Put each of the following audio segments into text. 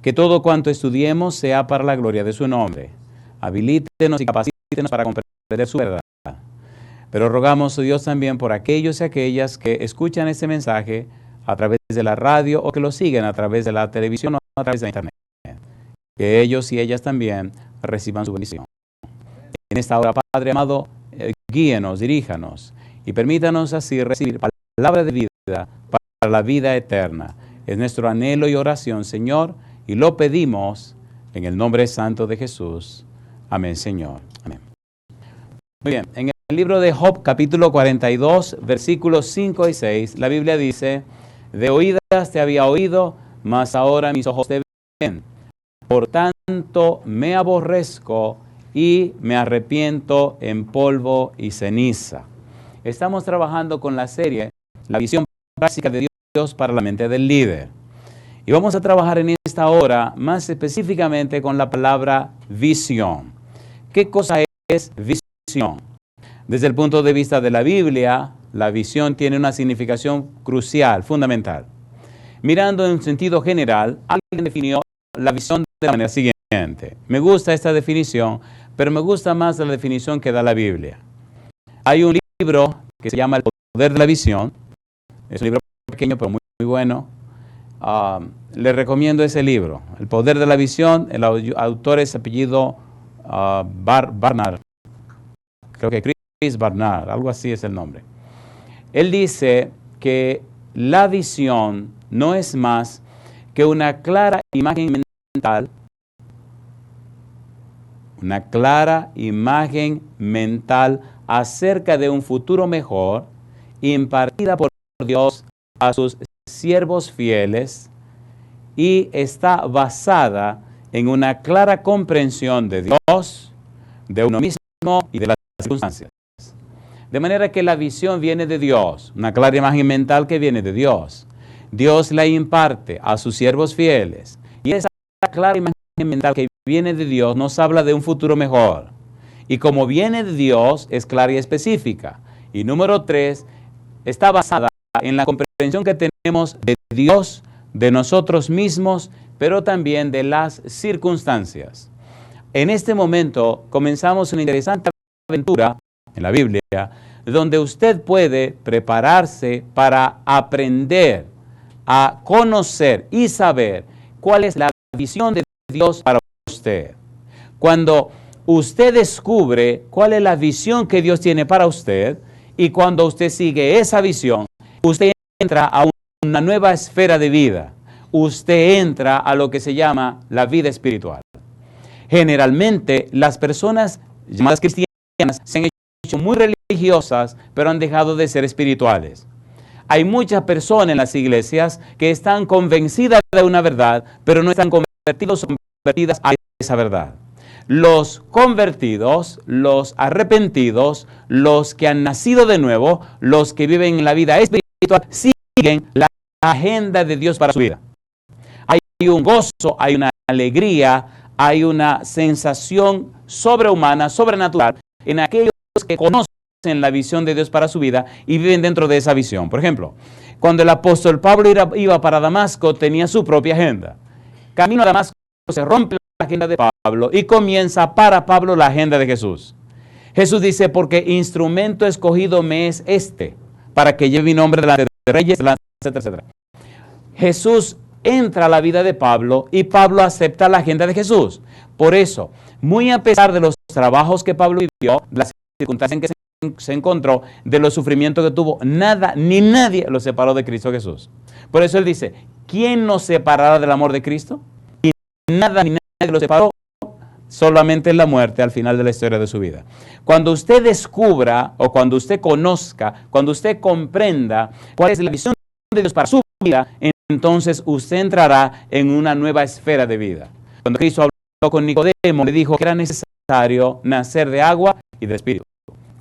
Que todo cuanto estudiemos sea para la gloria de su nombre. Habilítenos y capacítenos para comprender su verdad. Pero rogamos, oh Dios, también por aquellos y aquellas que escuchan este mensaje a través de la radio o que lo siguen a través de la televisión o a través de internet. Que ellos y ellas también reciban su bendición. En esta hora, Padre amado, guíenos, diríjanos y permítanos así recibir palabra de vida para la vida eterna. Es nuestro anhelo y oración, Señor, y lo pedimos en el nombre santo de Jesús. Amén, Señor. Amén. Muy bien, en el libro de Job, capítulo 42, versículos 5 y 6, la Biblia dice: de oídas te había oído, mas ahora mis ojos te ven. Por tanto me aborrezco y me arrepiento en polvo y ceniza. Estamos trabajando con la serie La visión básica de Dios para la mente del líder. Y vamos a trabajar en esta hora más específicamente con la palabra visión. ¿Qué cosa es visión? Desde el punto de vista de la Biblia, la visión tiene una significación crucial, fundamental. Mirando en sentido general, alguien definió la visión de la manera siguiente. Me gusta esta definición, pero me gusta más la definición que da la Biblia. Hay un libro que se llama El poder de la visión. Es un libro pequeño, pero muy, muy bueno. Le recomiendo ese libro, El poder de la visión. El autor es apellido Barnard. Creo que Chris Barnard, algo así es el nombre. Él dice que la visión no es más que una clara imagen mental acerca de un futuro mejor impartida por Dios a sus siervos fieles y está basada en una clara comprensión de Dios, de uno mismo y de las circunstancias. De manera que la visión viene de Dios, una clara imagen mental que viene de Dios. Dios la imparte a sus siervos fieles y esa clara imagen mental que viene de Dios nos habla de un futuro mejor. Y como viene de Dios, es clara y específica. Y número 3, está basada en la comprensión que tenemos de Dios, de nosotros mismos, pero también de las circunstancias. En este momento comenzamos una interesante aventura en la Biblia, donde usted puede prepararse para aprender a conocer y saber cuál es la visión de Dios para usted. Cuando usted descubre cuál es la visión que Dios tiene para usted, y cuando usted sigue esa visión, usted entra a una nueva esfera de vida. Usted entra a lo que se llama la vida espiritual. Generalmente, las personas llamadas cristianas se han hecho muy religiosas, pero han dejado de ser espirituales. Hay muchas personas en las iglesias que están convencidas de una verdad, pero no están convertidas a esa verdad. Los convertidos, los arrepentidos, los que han nacido de nuevo, los que viven en la vida espiritual, siguen la agenda de Dios para su vida. Hay un gozo, hay una alegría, hay una sensación sobrehumana, sobrenatural en aquellos que conocen la visión de Dios para su vida y viven dentro de esa visión. Por ejemplo, cuando el apóstol Pablo iba para Damasco, tenía su propia agenda. Camino a Damasco se rompe la agenda de Pablo y comienza para Pablo la agenda de Jesús. Jesús dice: porque instrumento escogido me es este, para que lleve mi nombre delante de reyes, etcétera, etcétera. Jesús entra a la vida de Pablo y Pablo acepta la agenda de Jesús. Por eso, muy a pesar de los trabajos que Pablo vivió, las circunstancias en que se encontró, de los sufrimientos que tuvo, nada ni nadie lo separó de Cristo Jesús. Por eso él dice: ¿quién nos separará del amor de Cristo? Y nada ni nadie lo separó, solamente la muerte al final de la historia de su vida. Cuando usted descubra, o cuando usted conozca, cuando usted comprenda cuál es la visión de Dios para su vida, entonces usted entrará en una nueva esfera de vida. Cuando Cristo habló con Nicodemo, le dijo que era necesario nacer de agua y de espíritu.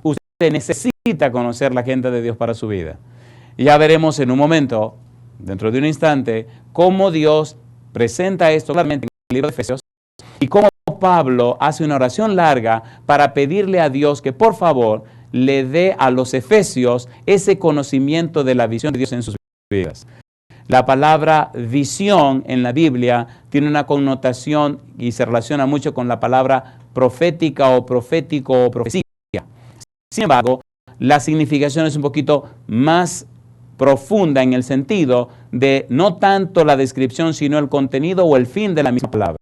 Usted necesita conocer la agenda de Dios para su vida. Y ya veremos en un momento, dentro de un instante, cómo Dios presenta esto claramente en el libro de Efesios y cómo Pablo hace una oración larga para pedirle a Dios que por favor le dé a los efesios ese conocimiento de la visión de Dios en sus vidas. La palabra visión en la Biblia tiene una connotación y se relaciona mucho con la palabra profética o profético o profecía. Sin embargo, la significación es un poquito más profunda en el sentido de no tanto la descripción, sino el contenido o el fin de la misma palabra.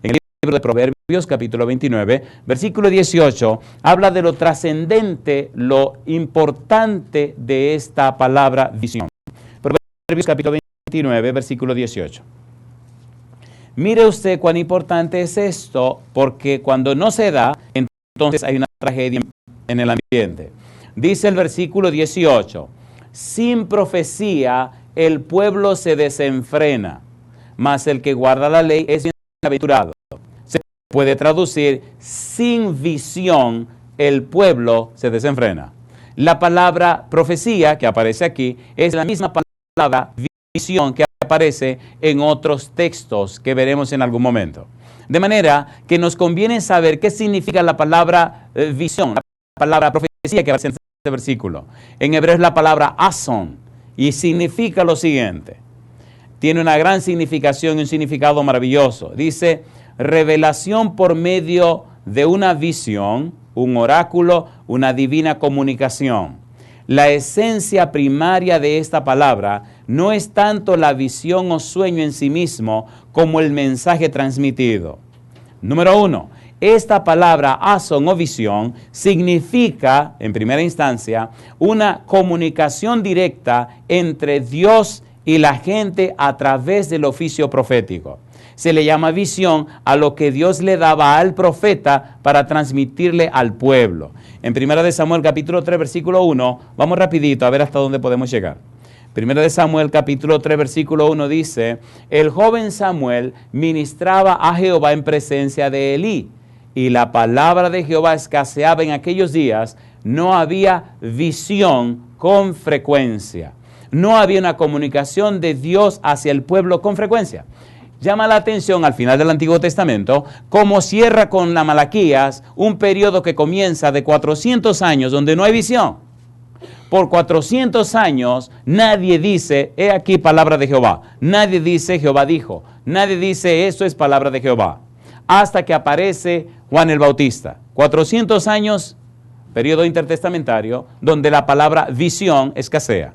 En el libro de Proverbios, capítulo 29, versículo 18, habla de lo trascendente, lo importante de esta palabra visión. Proverbios, capítulo 29, versículo 18. Mire usted cuán importante es esto, porque cuando no se da, entonces hay una tragedia en el ambiente. Dice el versículo 18, sin profecía el pueblo se desenfrena, mas el que guarda la ley es bienaventurado. Se puede traducir, sin visión el pueblo se desenfrena. La palabra profecía que aparece aquí es la misma palabra visión que aparece en otros textos que veremos en algún momento. De manera que nos conviene saber qué significa la palabra visión, la palabra profecía que aparece en este versículo. En hebreo es la palabra ason y significa lo siguiente. Tiene una gran significación y un significado maravilloso. Dice, revelación por medio de una visión, un oráculo, una divina comunicación. La esencia primaria de esta palabra no es tanto la visión o sueño en sí mismo como el mensaje transmitido. Número 1, esta palabra ason o visión significa, en primera instancia, una comunicación directa entre Dios y la gente a través del oficio profético. Se le llama visión a lo que Dios le daba al profeta para transmitirle al pueblo. En 1 Samuel capítulo 3 versículo 1, vamos rapidito a ver hasta dónde podemos llegar. 1 Samuel capítulo 3 versículo 1 dice, el joven Samuel ministraba a Jehová en presencia de Elí, y la palabra de Jehová escaseaba en aquellos días, no había visión con frecuencia. No había una comunicación de Dios hacia el pueblo con frecuencia. Llama la atención al final del Antiguo Testamento, cómo cierra con la Malaquías un periodo que comienza de 400 años donde no hay visión. Por 400 años nadie dice, he aquí palabra de Jehová. Nadie dice, Jehová dijo. Nadie dice, esto es palabra de Jehová. Hasta que aparece Juan el Bautista. 400 años, periodo intertestamentario, donde la palabra visión escasea.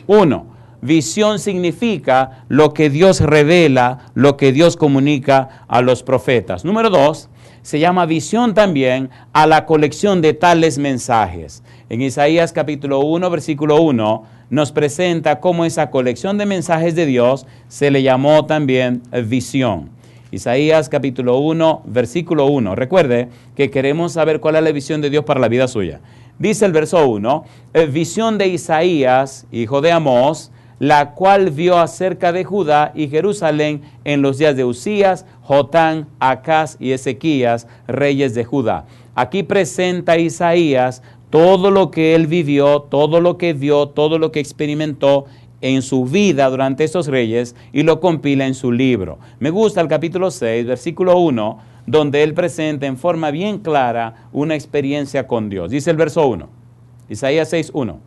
1. Visión significa lo que Dios revela, lo que Dios comunica a los profetas. Número 2, se llama visión también a la colección de tales mensajes. En Isaías capítulo 1, versículo 1, nos presenta cómo esa colección de mensajes de Dios se le llamó también visión. Isaías capítulo 1, versículo 1. Recuerde que queremos saber cuál es la visión de Dios para la vida suya. Dice el verso 1, visión de Isaías, hijo de Amós, la cual vio acerca de Judá y Jerusalén en los días de Usías, Jotán, Acaz y Ezequías, reyes de Judá. Aquí presenta Isaías todo lo que él vivió, todo lo que vio, todo lo que experimentó en su vida durante estos reyes y lo compila en su libro. Me gusta el capítulo 6, versículo 1, donde él presenta en forma bien clara una experiencia con Dios. Dice el verso 1, Isaías 6, 1.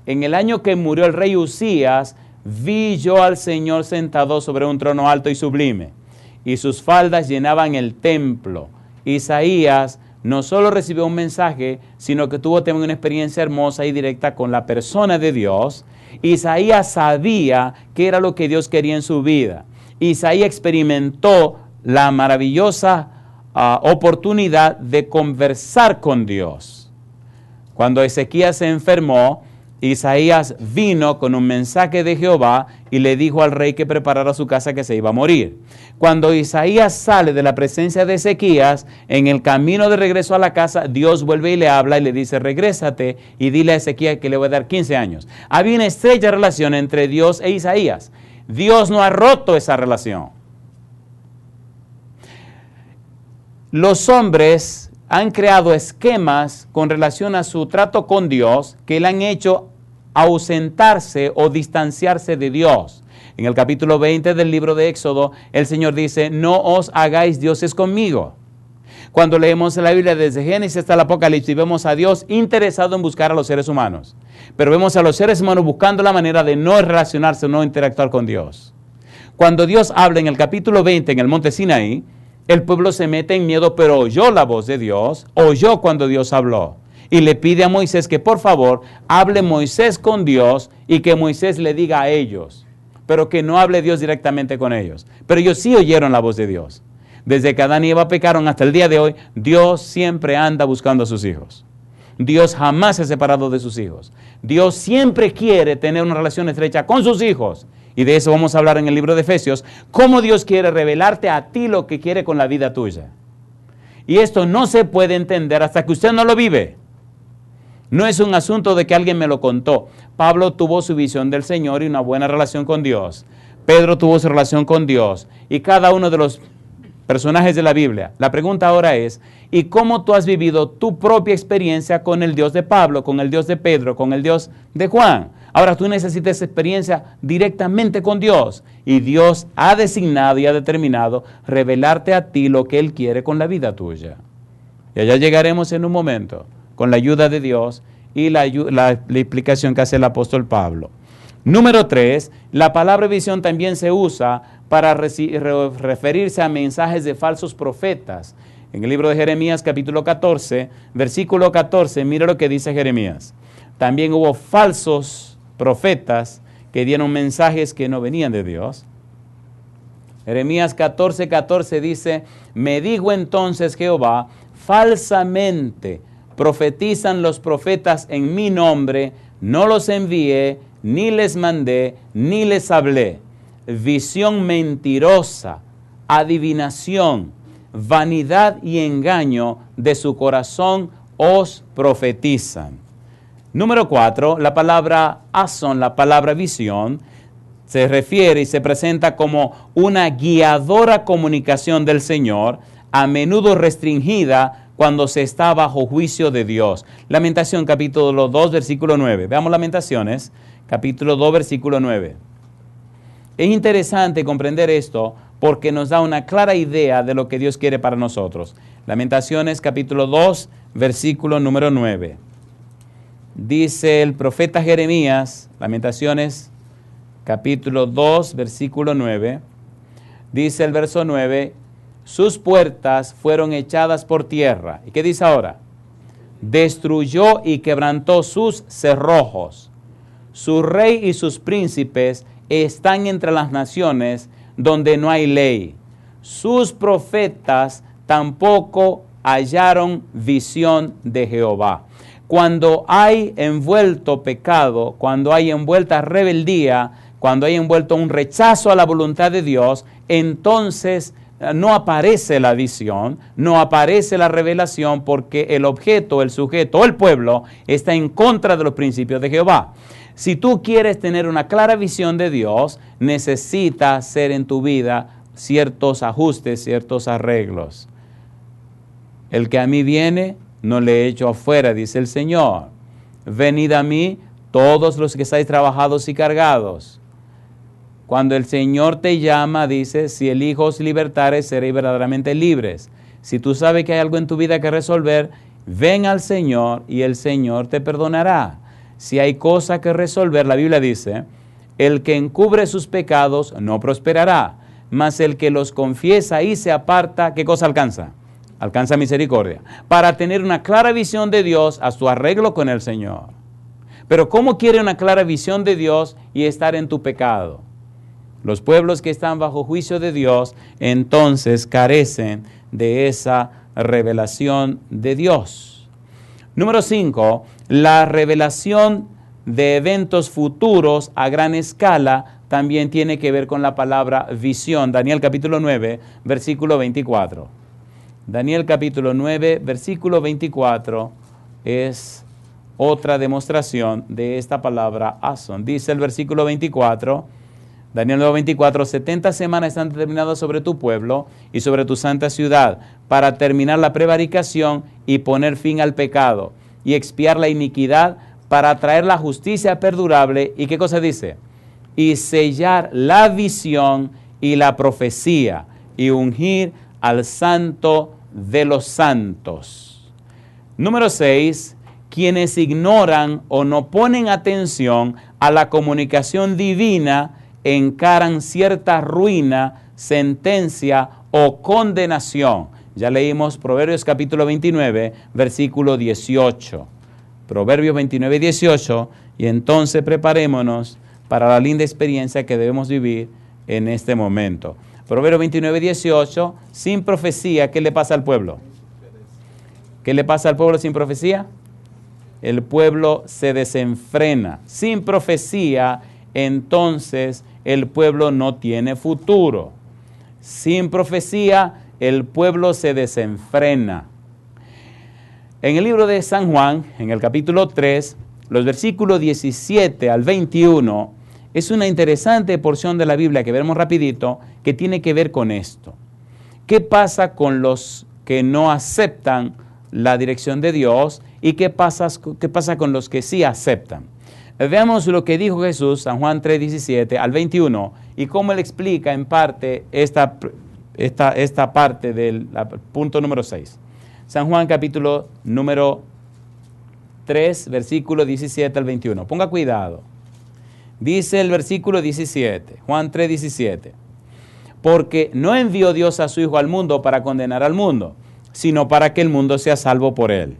En el año que murió el rey Usías, vi yo al Señor sentado sobre un trono alto y sublime, y sus faldas llenaban el templo. Isaías no solo recibió un mensaje, sino que tuvo también una experiencia hermosa y directa con la persona de Dios. Isaías sabía qué era lo que Dios quería en su vida. Isaías experimentó la maravillosa oportunidad de conversar con Dios. Cuando Ezequías se enfermó, Isaías vino con un mensaje de Jehová y le dijo al rey que preparara su casa, que se iba a morir. Cuando Isaías sale de la presencia de Ezequías, en el camino de regreso a la casa, Dios vuelve y le habla y le dice, regrésate y dile a Ezequías que le voy a dar 15 años. Había una estrecha relación entre Dios e Isaías. Dios no ha roto esa relación. Los hombres han creado esquemas con relación a su trato con Dios que le han hecho ausentarse o distanciarse de Dios. En el capítulo 20 del libro de Éxodo, el Señor dice, no os hagáis dioses conmigo. Cuando leemos la Biblia desde Génesis hasta el Apocalipsis, vemos a Dios interesado en buscar a los seres humanos. Pero vemos a los seres humanos buscando la manera de no relacionarse, no interactuar con Dios. Cuando Dios habla en el capítulo 20 en el monte Sinaí, el pueblo se mete en miedo, pero oyó la voz de Dios, oyó cuando Dios habló. Y le pide a Moisés que por favor hable Moisés con Dios y que Moisés le diga a ellos, pero que no hable Dios directamente con ellos. Pero ellos sí oyeron la voz de Dios. Desde que Adán y Eva pecaron hasta el día de hoy, Dios siempre anda buscando a sus hijos. Dios jamás se ha separado de sus hijos. Dios siempre quiere tener una relación estrecha con sus hijos. Y de eso vamos a hablar en el libro de Efesios, cómo Dios quiere revelarte a ti lo que quiere con la vida tuya. Y esto no se puede entender hasta que usted no lo vive. No es un asunto de que alguien me lo contó. Pablo tuvo su visión del Señor y una buena relación con Dios. Pedro tuvo su relación con Dios. Y cada uno de los personajes de la Biblia. La pregunta ahora es, ¿y cómo tú has vivido tu propia experiencia con el Dios de Pablo, con el Dios de Pedro, con el Dios de Juan? Ahora tú necesitas experiencia directamente con Dios. Y Dios ha designado y ha determinado revelarte a ti lo que Él quiere con la vida tuya. Y allá llegaremos en un momento, con la ayuda de Dios y la explicación que hace el apóstol Pablo. Número 3, la palabra visión también se usa para referirse a mensajes de falsos profetas. En el libro de Jeremías capítulo 14, versículo 14, mira lo que dice Jeremías. También hubo falsos profetas que dieron mensajes que no venían de Dios. Jeremías 14:14 dice, me dijo entonces Jehová, falsamente profetizan los profetas en mi nombre, no los envié, ni les mandé, ni les hablé. Visión mentirosa, adivinación, vanidad y engaño de su corazón os profetizan. Número 4, la palabra azón, la palabra visión, se refiere y se presenta como una guiadora comunicación del Señor, a menudo restringida cuando se está bajo juicio de Dios. Lamentación capítulo 2, versículo 9. Veamos Lamentaciones, capítulo 2, versículo 9. Es interesante comprender esto porque nos da una clara idea de lo que Dios quiere para nosotros. Lamentaciones capítulo 2, versículo número 9. Dice el profeta Jeremías, Lamentaciones capítulo 2, versículo 9. Dice el verso 9, sus puertas fueron echadas por tierra. ¿Y qué dice ahora? Destruyó y quebrantó sus cerrojos. Su rey y sus príncipes están entre las naciones donde no hay ley. Sus profetas tampoco hallaron visión de Jehová. Cuando hay envuelto pecado, cuando hay envuelta rebeldía, cuando hay envuelto un rechazo a la voluntad de Dios, entonces no aparece la visión, no aparece la revelación porque el objeto, el sujeto o el pueblo está en contra de los principios de Jehová. Si tú quieres tener una clara visión de Dios, necesitas hacer en tu vida ciertos ajustes, ciertos arreglos. El que a mí viene, no le echo afuera, dice el Señor. Venid a mí todos los que estáis trabajados y cargados. Cuando el Señor te llama, dice, si el Hijo os libertare, seréis verdaderamente libres. Si tú sabes que hay algo en tu vida que resolver, ven al Señor y el Señor te perdonará. Si hay cosa que resolver, la Biblia dice, el que encubre sus pecados no prosperará, mas el que los confiesa y se aparta, ¿qué cosa alcanza? Alcanza misericordia. Para tener una clara visión de Dios, haz tu arreglo con el Señor. Pero ¿cómo quiere una clara visión de Dios y estar en tu pecado? Los pueblos que están bajo juicio de Dios, entonces carecen de esa revelación de Dios. Número 5, la revelación de eventos futuros a gran escala también tiene que ver con la palabra visión. Daniel capítulo 9, versículo 24. Daniel capítulo 9, versículo 24 es otra demostración de esta palabra azón. Dice el versículo 24, Daniel 9:24, 70 semanas están determinadas sobre tu pueblo y sobre tu santa ciudad para terminar la prevaricación y poner fin al pecado y expiar la iniquidad para traer la justicia perdurable. ¿Y qué cosa dice? Y sellar la visión y la profecía y ungir al santo de los santos. Número 6, quienes ignoran o no ponen atención a la comunicación divina encaran cierta ruina, sentencia o condenación. Ya leímos Proverbios capítulo 29, versículo 18. Proverbios 29, 18, y entonces preparémonos para la linda experiencia que debemos vivir en este momento. Proverbios 29, 18, sin profecía, ¿qué le pasa al pueblo? ¿Qué le pasa al pueblo sin profecía? El pueblo se desenfrena. Sin profecía, entonces el pueblo no tiene futuro. Sin profecía, el pueblo se desenfrena. En el libro de San Juan, en el capítulo 3, los versículos 17 al 21, es una interesante porción de la Biblia que veremos rapidito, que tiene que ver con esto. ¿Qué pasa con los que no aceptan la dirección de Dios y qué pasa con los que sí aceptan? Veamos lo que dijo Jesús, San Juan 3, 17 al 21, y cómo él explica en parte esta parte del punto número 6. San Juan capítulo número 3, versículo 17 al 21. Ponga cuidado. Dice el versículo 17, Juan 3, 17. Porque no envió Dios a su Hijo al mundo para condenar al mundo, sino para que el mundo sea salvo por él.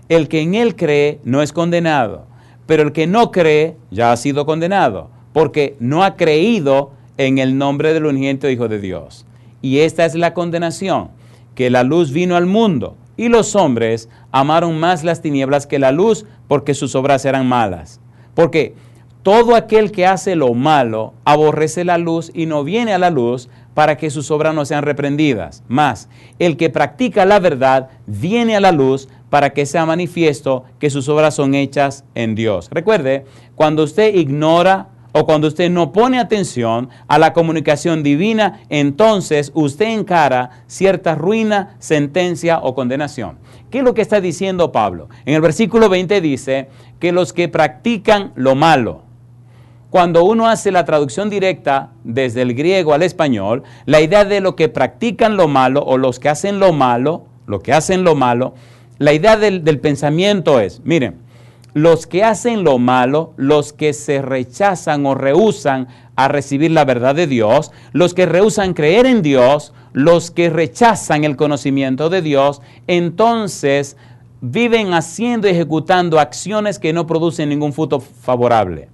El que en él cree no es condenado, pero el que no cree ya ha sido condenado, porque no ha creído en el nombre del unigénito Hijo de Dios. Y esta es la condenación, que la luz vino al mundo, y los hombres amaron más las tinieblas que la luz, porque sus obras eran malas. Porque todo aquel que hace lo malo aborrece la luz y no viene a la luz para que sus obras no sean reprendidas. Mas el que practica la verdad viene a la luz para que sea manifiesto que sus obras son hechas en Dios. Recuerde, cuando usted ignora o cuando usted no pone atención a la comunicación divina, entonces usted encara cierta ruina, sentencia o condenación. ¿Qué es lo que está diciendo Pablo? En el versículo 20 dice que los que practican lo malo. Cuando uno hace la traducción directa desde el griego al español, la idea de lo que practican lo malo o los que hacen lo malo, la idea del pensamiento es, miren, los que hacen lo malo, los que se rechazan o rehúsan a recibir la verdad de Dios, los que rehúsan creer en Dios, los que rechazan el conocimiento de Dios, entonces viven haciendo y ejecutando acciones que no producen ningún fruto favorable.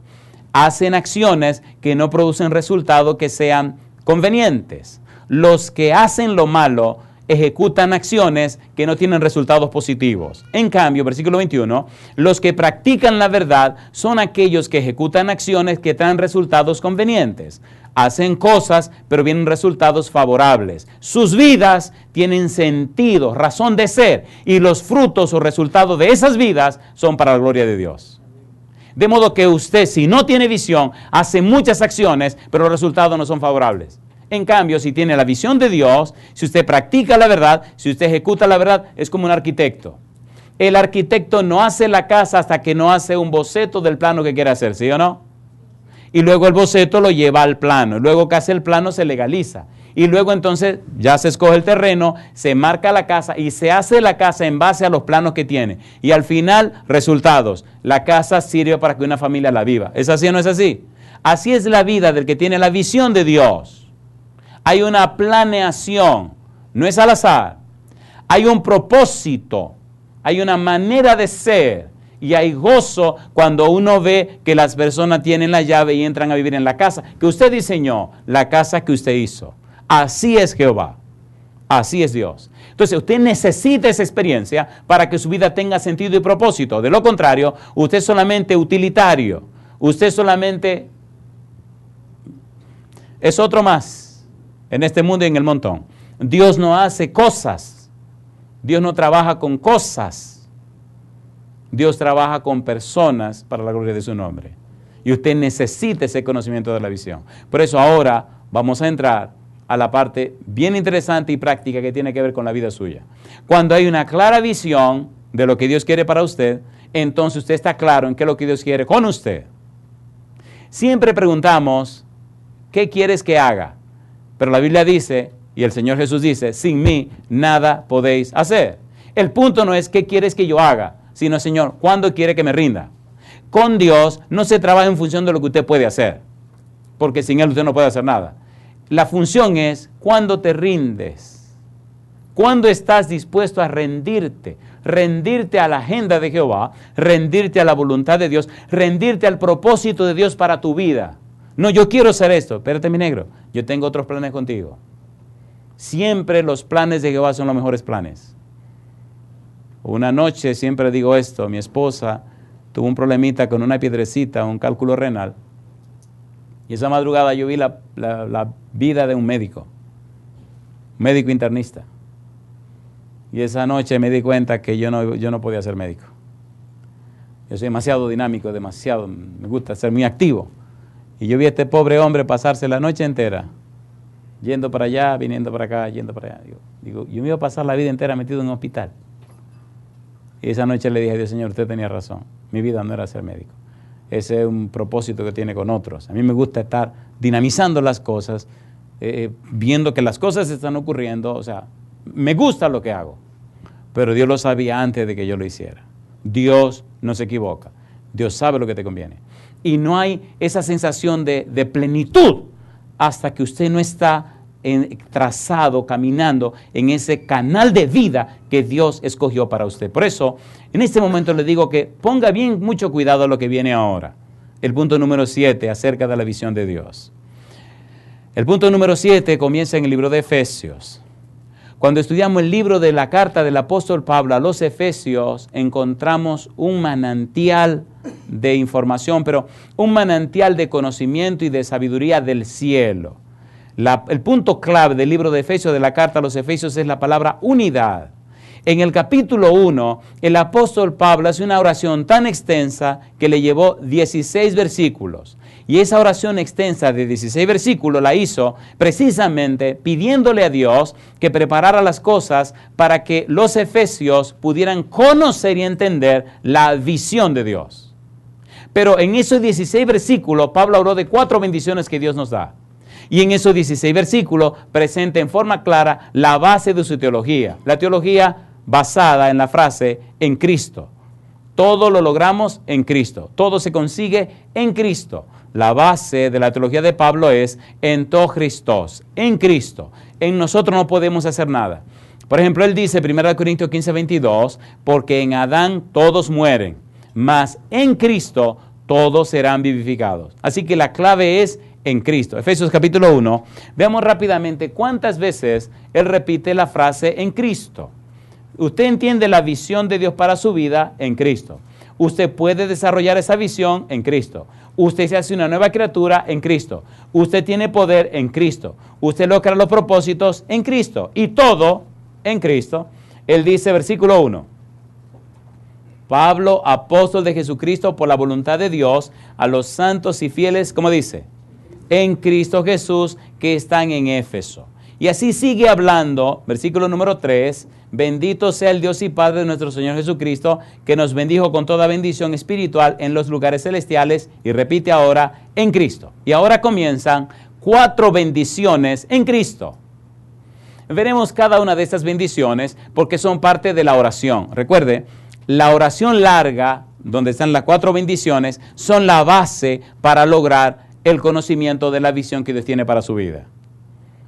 Hacen acciones que no producen resultados que sean convenientes. Los que hacen lo malo ejecutan acciones que no tienen resultados positivos. En cambio, versículo 21, los que practican la verdad son aquellos que ejecutan acciones que traen resultados convenientes. Hacen cosas, pero vienen resultados favorables. Sus vidas tienen sentido, razón de ser, y los frutos o resultados de esas vidas son para la gloria de Dios. De modo que usted, si no tiene visión, hace muchas acciones, pero los resultados no son favorables. En cambio, si tiene la visión de Dios, si usted practica la verdad, si usted ejecuta la verdad, es como un arquitecto. El arquitecto no hace la casa hasta que no hace un boceto del plano que quiere hacer, ¿sí o no? Y luego el boceto lo lleva al plano. Luego que hace el plano se legaliza. Y luego entonces ya se escoge el terreno, se marca la casa y se hace la casa en base a los planos que tiene. Y al final, resultados. La casa sirve para que una familia la viva. ¿Es así o no es así? Así es la vida del que tiene la visión de Dios. Hay una planeación, no es al azar. Hay un propósito, hay una manera de ser y hay gozo cuando uno ve que las personas tienen la llave y entran a vivir en la casa que usted diseñó, la casa que usted hizo. Así es Jehová, así es Dios. Entonces usted necesita esa experiencia para que su vida tenga sentido y propósito. De lo contrario, usted es solamente utilitario, usted solamente es otro más en este mundo y en el montón. Dios no hace cosas. Dios no trabaja con cosas. Dios trabaja con personas para la gloria de su nombre. Y usted necesita ese conocimiento de la visión. Por eso ahora vamos a entrar a la parte bien interesante y práctica que tiene que ver con la vida suya. Cuando hay una clara visión de lo que Dios quiere para usted, entonces usted está claro en qué es lo que Dios quiere con usted. Siempre preguntamos, ¿qué quieres que haga? Pero la Biblia dice Y el Señor Jesús dice, sin mí nada podéis hacer. El punto no es qué quieres que yo haga, sino, Señor, ¿cuándo quiere que me rinda? Con Dios no se trabaja en función de lo que usted puede hacer, porque sin Él usted no puede hacer nada. La función es cuándo te rindes, cuándo estás dispuesto a rendirte a la agenda de Jehová, rendirte a la voluntad de Dios, rendirte al propósito de Dios para tu vida. No, yo quiero hacer esto, espérate mi negro, yo tengo otros planes contigo. Siempre los planes de Jehová son los mejores planes. Una noche, siempre digo esto, mi esposa tuvo un problemita con una piedrecita, un cálculo renal, y esa madrugada yo vi la vida de un médico internista. Y esa noche me di cuenta que yo no podía ser médico. Yo soy demasiado dinámico, me gusta ser muy activo. Y yo vi a este pobre hombre pasarse la noche entera, yendo para allá, viniendo para acá, yendo para allá. Digo, yo me iba a pasar la vida entera metido en un hospital. Y esa noche le dije a Dios, Señor, usted tenía razón. Mi vida no era ser médico. Ese es un propósito que tiene con otros. A mí me gusta estar dinamizando las cosas, viendo que las cosas están ocurriendo. O sea, me gusta lo que hago. Pero Dios lo sabía antes de que yo lo hiciera. Dios no se equivoca. Dios sabe lo que te conviene. Y no hay esa sensación de plenitud hasta que usted no está trazado, caminando en ese canal de vida que Dios escogió para usted. Por eso, en este momento le digo que ponga bien mucho cuidado a lo que viene ahora. El punto número 7, acerca de la visión de Dios. El punto número 7 comienza en el libro de Efesios. Cuando estudiamos el libro de la carta del apóstol Pablo a los Efesios, encontramos un manantial de información, pero un manantial de conocimiento y de sabiduría del cielo. El punto clave del libro de Efesios, de la carta a los Efesios, es la palabra unidad. En el capítulo 1, el apóstol Pablo hace una oración tan extensa que le llevó 16 versículos. Y esa oración extensa de 16 versículos la hizo precisamente pidiéndole a Dios que preparara las cosas para que los efesios pudieran conocer y entender la visión de Dios. Pero en esos 16 versículos, Pablo habló de 4 bendiciones que Dios nos da. Y en esos 16 versículos presenta en forma clara la base de su teología. La teología basada en la frase en Cristo. Todo lo logramos en Cristo. Todo se consigue en Cristo. La base de la teología de Pablo es en to Christos, en Cristo. En nosotros no podemos hacer nada. Por ejemplo, él dice, 1 Corintios 15:22, porque en Adán todos mueren, mas en Cristo todos serán vivificados. Así que la clave es en Cristo. Efesios capítulo 1. Veamos rápidamente cuántas veces él repite la frase en Cristo. Usted entiende la visión de Dios para su vida en Cristo. Usted puede desarrollar esa visión en Cristo. Usted se hace una nueva criatura en Cristo. Usted tiene poder en Cristo. Usted logra los propósitos en Cristo. Y todo en Cristo. Él dice, versículo 1. Pablo, apóstol de Jesucristo por la voluntad de Dios, a los santos y fieles, ¿cómo dice? En Cristo Jesús, que están en Éfeso. Y así sigue hablando, versículo número 3, bendito sea el Dios y Padre de nuestro Señor Jesucristo, que nos bendijo con toda bendición espiritual en los lugares celestiales, y repite ahora, en Cristo. Y ahora comienzan 4 bendiciones en Cristo. Veremos cada una de estas bendiciones porque son parte de la oración. Recuerde, la oración larga, donde están las 4 bendiciones, son la base para lograr el conocimiento de la visión que Dios tiene para su vida.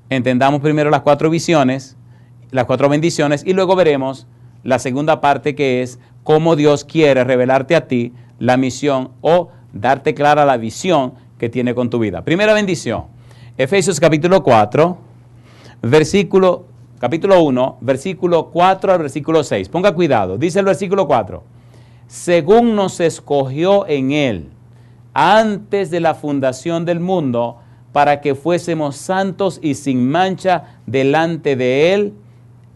Entendamos primero las 4 visiones, las 4 bendiciones, y luego veremos la segunda parte, que es cómo Dios quiere revelarte a ti la misión o darte clara la visión que tiene con tu vida. Primera bendición, Efesios capítulo 4, capítulo 1, versículo 4 al versículo 6. Ponga cuidado, dice el versículo 4, según nos escogió en Él antes de la fundación del mundo, para que fuésemos santos y sin mancha delante de Él,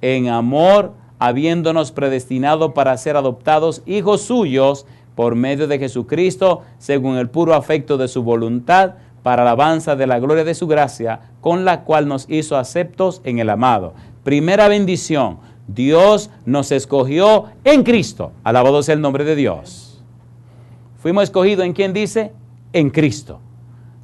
en amor, habiéndonos predestinado para ser adoptados hijos suyos por medio de Jesucristo, según el puro afecto de su voluntad, para alabanza de la gloria de su gracia, con la cual nos hizo aceptos en el amado. Primera bendición, Dios nos escogió en Cristo. Alabado sea el nombre de Dios. Fuimos escogidos, ¿en quién dice? En Cristo.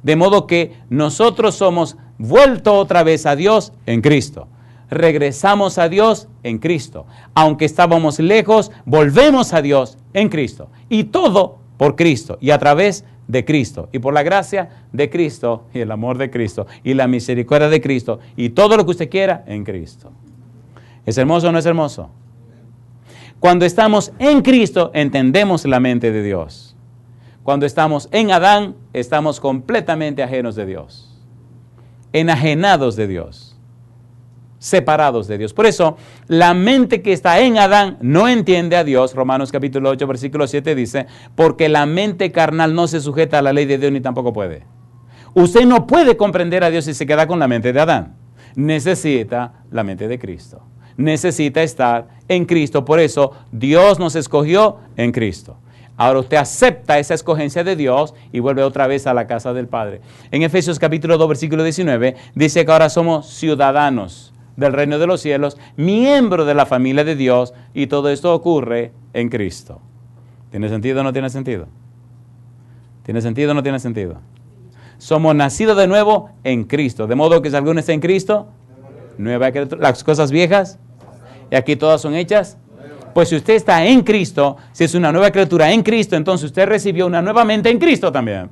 De modo que nosotros somos vuelto otra vez a Dios en Cristo. Regresamos a Dios en Cristo. Aunque estábamos lejos, volvemos a Dios en Cristo. Y todo por Cristo y a través de Cristo. Y por la gracia de Cristo y el amor de Cristo y la misericordia de Cristo y todo lo que usted quiera en Cristo. ¿Es hermoso o no es hermoso? Cuando estamos en Cristo, entendemos la mente de Dios. Cuando estamos en Adán, estamos completamente ajenos de Dios. Enajenados de Dios. Separados de Dios. Por eso, la mente que está en Adán no entiende a Dios. Romanos capítulo 8, versículo 7 dice, porque la mente carnal no se sujeta a la ley de Dios ni tampoco puede. Usted no puede comprender a Dios si se queda con la mente de Adán. Necesita la mente de Cristo. Necesita estar en Cristo. Por eso, Dios nos escogió en Cristo. Ahora usted acepta esa escogencia de Dios y vuelve otra vez a la casa del Padre. En Efesios capítulo 2, versículo 19, dice que ahora somos ciudadanos del reino de los cielos, miembro de la familia de Dios, y todo esto ocurre en Cristo. ¿Tiene sentido o no tiene sentido? ¿Tiene sentido o no tiene sentido? Somos nacidos de nuevo en Cristo, de modo que si alguno está en Cristo, nueva criatura, las cosas viejas, y aquí todas son hechas. Pues si usted está en Cristo, si es una nueva criatura en Cristo, entonces usted recibió una nueva mente en Cristo también.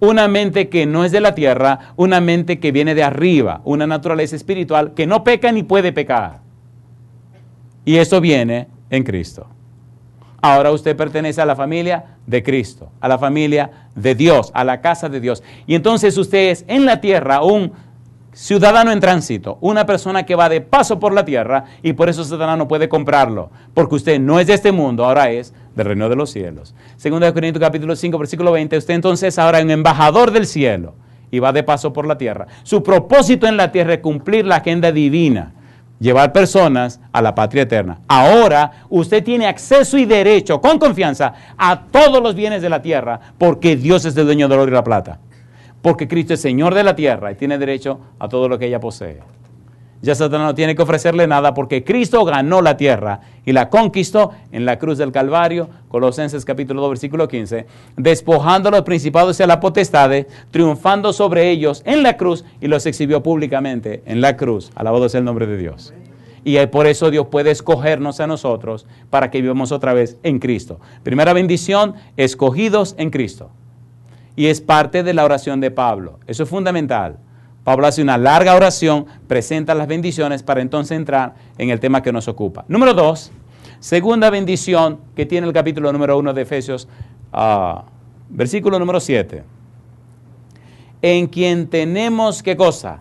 Una mente que no es de la tierra, una mente que viene de arriba, una naturaleza espiritual que no peca ni puede pecar. Y eso viene en Cristo. Ahora usted pertenece a la familia de Cristo, a la familia de Dios, a la casa de Dios. Y entonces usted es en la tierra un ciudadano en tránsito, una persona que va de paso por la tierra y por eso Satanás no puede comprarlo, porque usted no es de este mundo, ahora es del reino de los cielos. Segunda de Corintios capítulo 5, versículo 20, usted entonces ahora es un embajador del cielo y va de paso por la tierra. Su propósito en la tierra es cumplir la agenda divina, llevar personas a la patria eterna. Ahora usted tiene acceso y derecho con confianza a todos los bienes de la tierra, porque Dios es el dueño del oro y la plata. Porque Cristo es Señor de la tierra y tiene derecho a todo lo que ella posee. Ya Satanás no tiene que ofrecerle nada porque Cristo ganó la tierra y la conquistó en la cruz del Calvario, Colosenses capítulo 2, versículo 15, despojando a los principados y a las potestades, triunfando sobre ellos en la cruz y los exhibió públicamente en la cruz. Alabado sea el nombre de Dios. Y por eso Dios puede escogernos a nosotros para que vivamos otra vez en Cristo. Primera bendición, escogidos en Cristo. Y es parte de la oración de Pablo. Eso es fundamental. Pablo hace una larga oración, presenta las bendiciones para entonces entrar en el tema que nos ocupa. Número 2, segunda bendición que tiene el capítulo número 1 de Efesios, versículo número 7. En quien tenemos, ¿qué cosa?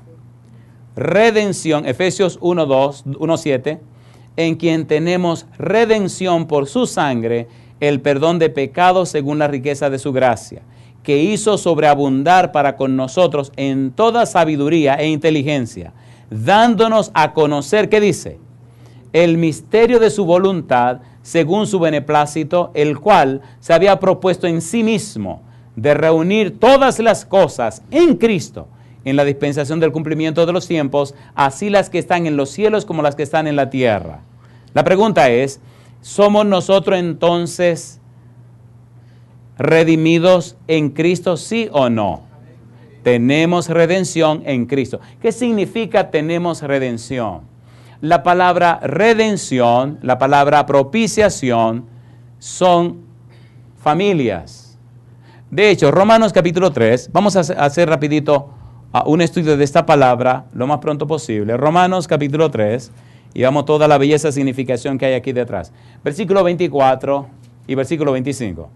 Redención, Efesios 1:7. En quien tenemos redención por su sangre, el perdón de pecados según la riqueza de su gracia, que hizo sobreabundar para con nosotros en toda sabiduría e inteligencia, dándonos a conocer, ¿qué dice? El misterio de su voluntad, según su beneplácito, el cual se había propuesto en sí mismo, de reunir todas las cosas en Cristo, en la dispensación del cumplimiento de los tiempos, así las que están en los cielos como las que están en la tierra. La pregunta es, ¿somos nosotros entonces redimidos en Cristo, sí o no? Tenemos redención en Cristo. ¿Qué significa tenemos redención? La palabra redención, la palabra propiciación, son familias. De hecho, Romanos capítulo 3, vamos a hacer rapidito un estudio de esta palabra lo más pronto posible. Romanos capítulo 3, y vamos toda la belleza significación que hay aquí detrás. Versículo 24 y versículo 25.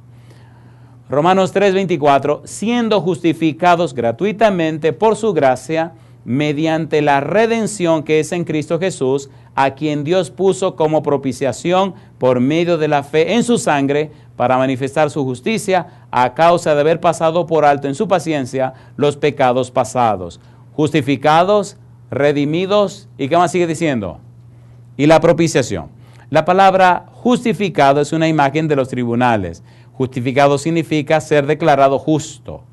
Romanos 3:24, siendo justificados gratuitamente por su gracia, mediante la redención que es en Cristo Jesús, a quien Dios puso como propiciación por medio de la fe en su sangre, para manifestar su justicia a causa de haber pasado por alto en su paciencia los pecados pasados. Justificados, redimidos, ¿y qué más sigue diciendo? Y la propiciación. La palabra justificado es una imagen de los tribunales. Justificado significa ser declarado justo.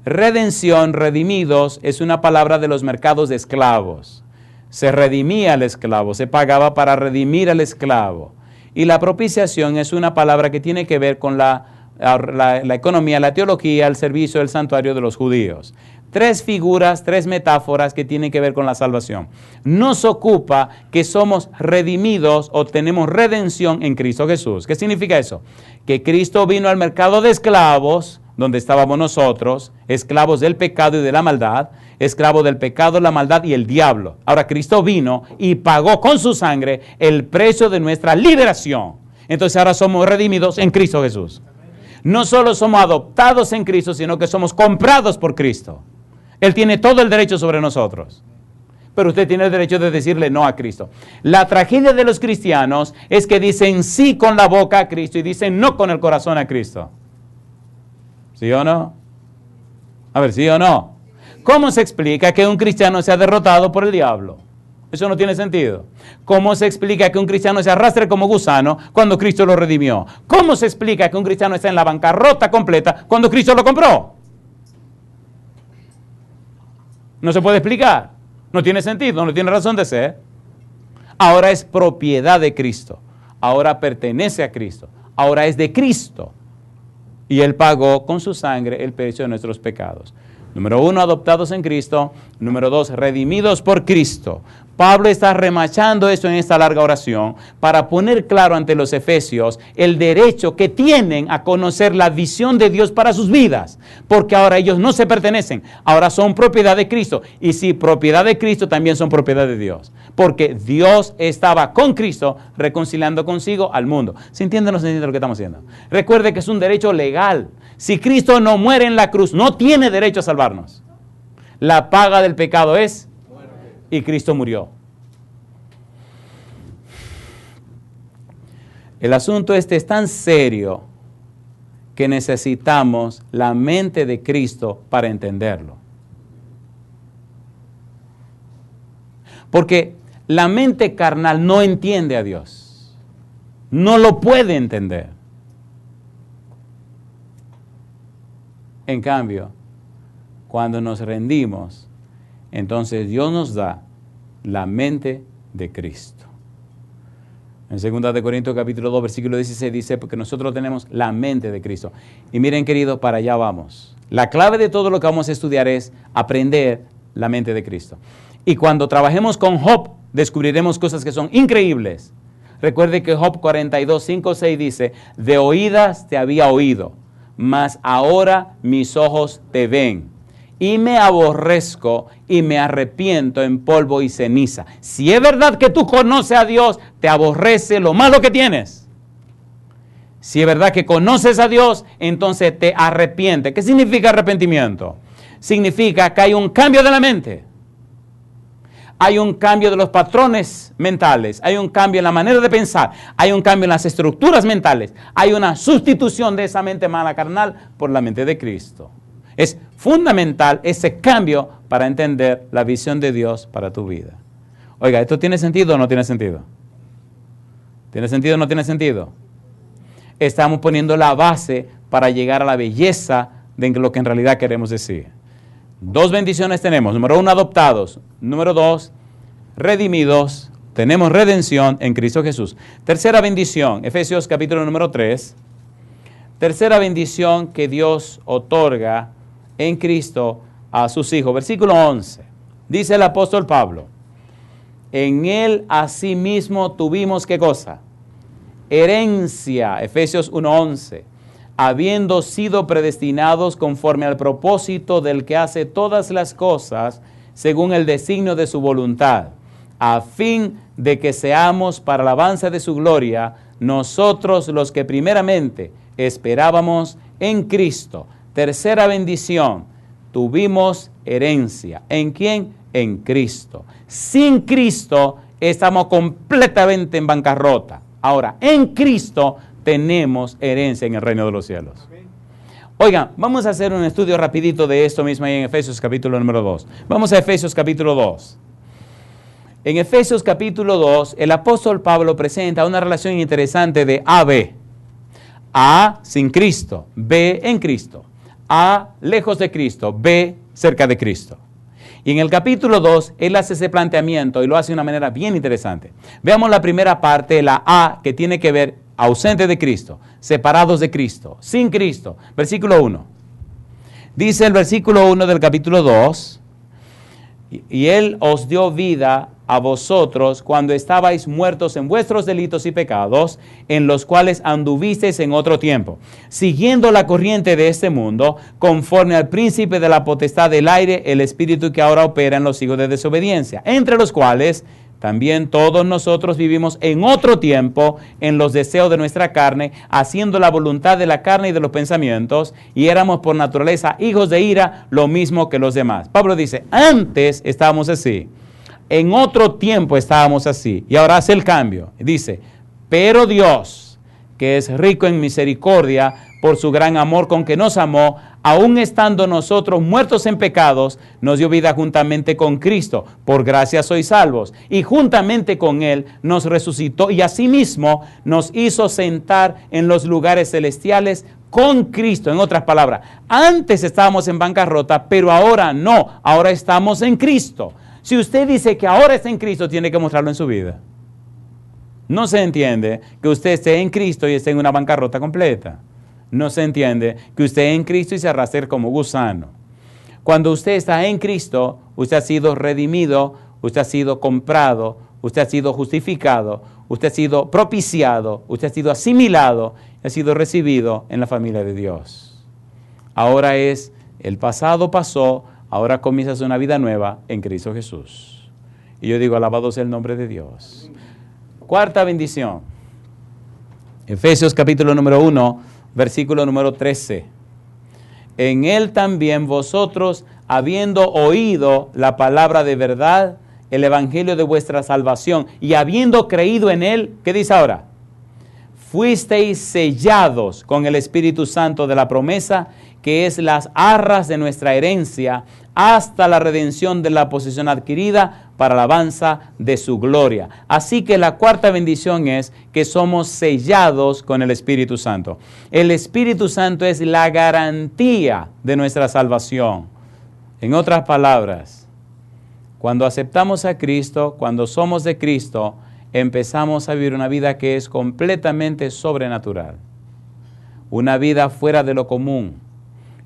Redención, redimidos, es una palabra de los mercados de esclavos. Se redimía al esclavo, se pagaba para redimir al esclavo. Y la propiciación es una palabra que tiene que ver con la la economía, la teología, el servicio del santuario de los judíos. 3 figuras, 3 metáforas que tienen que ver con la salvación. Nos ocupa que somos redimidos o tenemos redención en Cristo Jesús. ¿Qué significa eso? Que Cristo vino al mercado de esclavos, donde estábamos nosotros, esclavos del pecado y de la maldad, esclavos del pecado, la maldad y el diablo. Ahora Cristo vino y pagó con su sangre el precio de nuestra liberación. Entonces ahora somos redimidos en Cristo Jesús. No solo somos adoptados en Cristo, sino que somos comprados por Cristo. Él tiene todo el derecho sobre nosotros. Pero usted tiene el derecho de decirle no a Cristo. La tragedia de los cristianos es que dicen sí con la boca a Cristo y dicen no con el corazón a Cristo. ¿Sí o no? A ver, ¿sí o no? ¿Cómo se explica que un cristiano sea derrotado por el diablo? Eso no tiene sentido. ¿Cómo se explica que un cristiano se arrastre como gusano cuando Cristo lo redimió? ¿Cómo se explica que un cristiano está en la bancarrota completa cuando Cristo lo compró? No se puede explicar. No tiene sentido, no tiene razón de ser. Ahora es propiedad de Cristo. Ahora pertenece a Cristo. Ahora es de Cristo. Y Él pagó con su sangre el precio de nuestros pecados. Número 1, adoptados en Cristo. Número 2, redimidos por Cristo. Pablo está remachando esto en esta larga oración para poner claro ante los efesios el derecho que tienen a conocer la visión de Dios para sus vidas. Porque ahora ellos no se pertenecen, ahora son propiedad de Cristo. Y si propiedad de Cristo, también son propiedad de Dios. Porque Dios estaba con Cristo reconciliando consigo al mundo. ¿Se entiende o no se entiende lo que estamos haciendo? Recuerde que es un derecho legal. Si Cristo no muere en la cruz, no tiene derecho a salvarnos. La paga del pecado es muerte. Y Cristo murió. El asunto este es tan serio que necesitamos la mente de Cristo para entenderlo. Porque la mente carnal no entiende a Dios. No lo puede entender. En cambio, cuando nos rendimos, entonces Dios nos da la mente de Cristo. En 2 Corintios capítulo 2, versículo 16 dice, porque nosotros tenemos la mente de Cristo. Y miren, queridos, para allá vamos. La clave de todo lo que vamos a estudiar es aprender la mente de Cristo. Y cuando trabajemos con Job, descubriremos cosas que son increíbles. Recuerde que Job 42, 5, 6 dice, de oídas te había oído, mas ahora mis ojos te ven. Y me aborrezco y me arrepiento en polvo y ceniza. Si es verdad que tú conoces a Dios, te aborrece lo malo que tienes. Si es verdad que conoces a Dios, entonces te arrepientes. ¿Qué significa arrepentimiento? Significa que hay un cambio de la mente. Hay un cambio de los patrones mentales, hay un cambio en la manera de pensar, hay un cambio en las estructuras mentales, hay una sustitución de esa mente mala carnal por la mente de Cristo. Es fundamental ese cambio para entender la visión de Dios para tu vida. Oiga, ¿esto tiene sentido o no tiene sentido? ¿Tiene sentido o no tiene sentido? Estamos poniendo la base para llegar a la belleza de lo que en realidad queremos decir. 2 bendiciones tenemos. Número 1, adoptados. Número 2, redimidos. Tenemos redención en Cristo Jesús. Tercera bendición, Efesios capítulo número 3. Tercera bendición que Dios otorga en Cristo a sus hijos. Versículo 11. Dice el apóstol Pablo, en Él asimismo tuvimos, ¿qué cosa? Herencia. Efesios 1:11. Habiendo sido predestinados conforme al propósito del que hace todas las cosas según el designio de su voluntad, a fin de que seamos para alabanza de su gloria, nosotros los que primeramente esperábamos en Cristo. Tercera bendición, tuvimos herencia. ¿En quién? En Cristo. Sin Cristo estamos completamente en bancarrota. Ahora, en Cristo tenemos herencia en el reino de los cielos. Oigan, vamos a hacer un estudio rapidito de esto mismo ahí en Efesios capítulo número 2. Vamos a Efesios capítulo 2. En Efesios capítulo 2, el apóstol Pablo presenta una relación interesante de A-B. A, sin Cristo. B, en Cristo. A, lejos de Cristo. B, cerca de Cristo. Y en el capítulo 2, él hace ese planteamiento y lo hace de una manera bien interesante. Veamos la primera parte, la A, que tiene que ver ausentes de Cristo, separados de Cristo, sin Cristo. Versículo 1. Dice el versículo 1 del capítulo 2, y Él os dio vida a vosotros cuando estabais muertos en vuestros delitos y pecados, en los cuales anduvisteis en otro tiempo, siguiendo la corriente de este mundo, conforme al príncipe de la potestad del aire, el espíritu que ahora opera en los hijos de desobediencia, entre los cuales también todos nosotros vivimos en otro tiempo en los deseos de nuestra carne, haciendo la voluntad de la carne y de los pensamientos, y éramos por naturaleza hijos de ira, lo mismo que los demás. Pablo dice, antes estábamos así, en otro tiempo estábamos así, y ahora hace el cambio. Dice, pero Dios, que es rico en misericordia, por su gran amor con que nos amó, aun estando nosotros muertos en pecados, nos dio vida juntamente con Cristo. Por gracia sois salvos. Y juntamente con Él nos resucitó y asimismo nos hizo sentar en los lugares celestiales con Cristo. En otras palabras, antes estábamos en bancarrota, pero ahora no. Ahora estamos en Cristo. Si usted dice que ahora está en Cristo, tiene que mostrarlo en su vida. No se entiende que usted esté en Cristo y esté en una bancarrota completa. No se entiende que usted en Cristo y se arrastre como gusano. Cuando usted está en Cristo, usted ha sido redimido, usted ha sido comprado, usted ha sido justificado, usted ha sido propiciado, usted ha sido asimilado, ha sido recibido en la familia de Dios. Ahora el pasado pasó, ahora comienza una vida nueva en Cristo Jesús. Y yo digo, alabado sea el nombre de Dios. Cuarta bendición. Efesios capítulo número 1. Versículo número 13. En Él también vosotros, habiendo oído la palabra de verdad, el evangelio de vuestra salvación, y habiendo creído en Él, ¿qué dice ahora? Fuisteis sellados con el Espíritu Santo de la promesa, que es las arras de nuestra herencia, hasta la redención de la posesión adquirida para alabanza de su gloria. Así que la cuarta bendición es que somos sellados con el Espíritu Santo. El Espíritu Santo es la garantía de nuestra salvación. En otras palabras, cuando aceptamos a Cristo, cuando somos de Cristo, empezamos a vivir una vida que es completamente sobrenatural. Una vida fuera de lo común.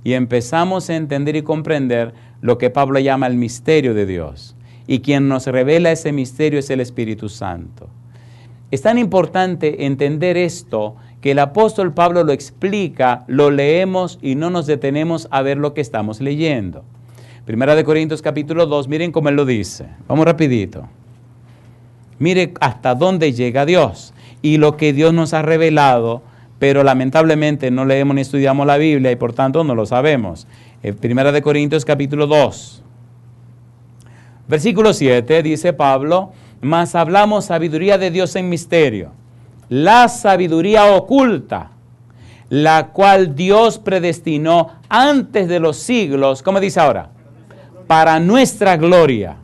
Y empezamos a entender y comprender lo que Pablo llama el misterio de Dios. Y quien nos revela ese misterio es el Espíritu Santo. Es tan importante entender esto que el apóstol Pablo lo explica, lo leemos y no nos detenemos a ver lo que estamos leyendo. Primera de Corintios capítulo 2, miren cómo él lo dice. Vamos rapidito. Mire hasta dónde llega Dios y lo que Dios nos ha revelado, pero lamentablemente no leemos ni estudiamos la Biblia y por tanto no lo sabemos. Primera de Corintios capítulo 2. Versículo 7 dice Pablo, mas hablamos sabiduría de Dios en misterio, la sabiduría oculta, la cual Dios predestinó antes de los siglos, ¿cómo dice ahora? Para nuestra gloria,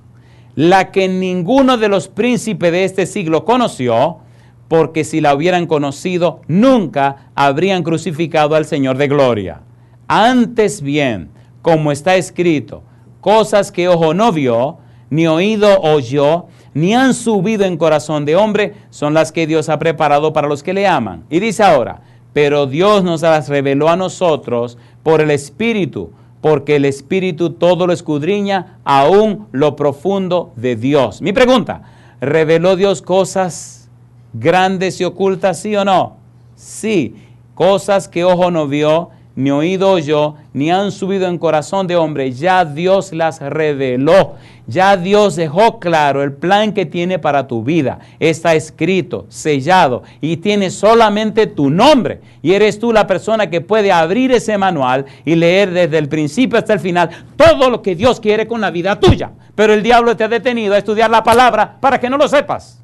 la que ninguno de los príncipes de este siglo conoció, porque si la hubieran conocido, nunca habrían crucificado al Señor de gloria. Antes bien, como está escrito, cosas que ojo no vio, ni oído oyó, ni han subido en corazón de hombre, son las que Dios ha preparado para los que le aman. Y dice ahora, pero Dios nos las reveló a nosotros por el Espíritu, porque el Espíritu todo lo escudriña, aún lo profundo de Dios. Mi pregunta, ¿reveló Dios cosas grandes y ocultas, sí o no? Sí, cosas que ojo no vio, ni oído oyó, ni han subido en corazón de hombre, ya Dios las reveló. Ya Dios dejó claro el plan que tiene para tu vida. Está escrito, sellado, y tiene solamente tu nombre. Y eres tú la persona que puede abrir ese manual y leer desde el principio hasta el final todo lo que Dios quiere con la vida tuya. Pero el diablo te ha detenido a estudiar la palabra para que no lo sepas.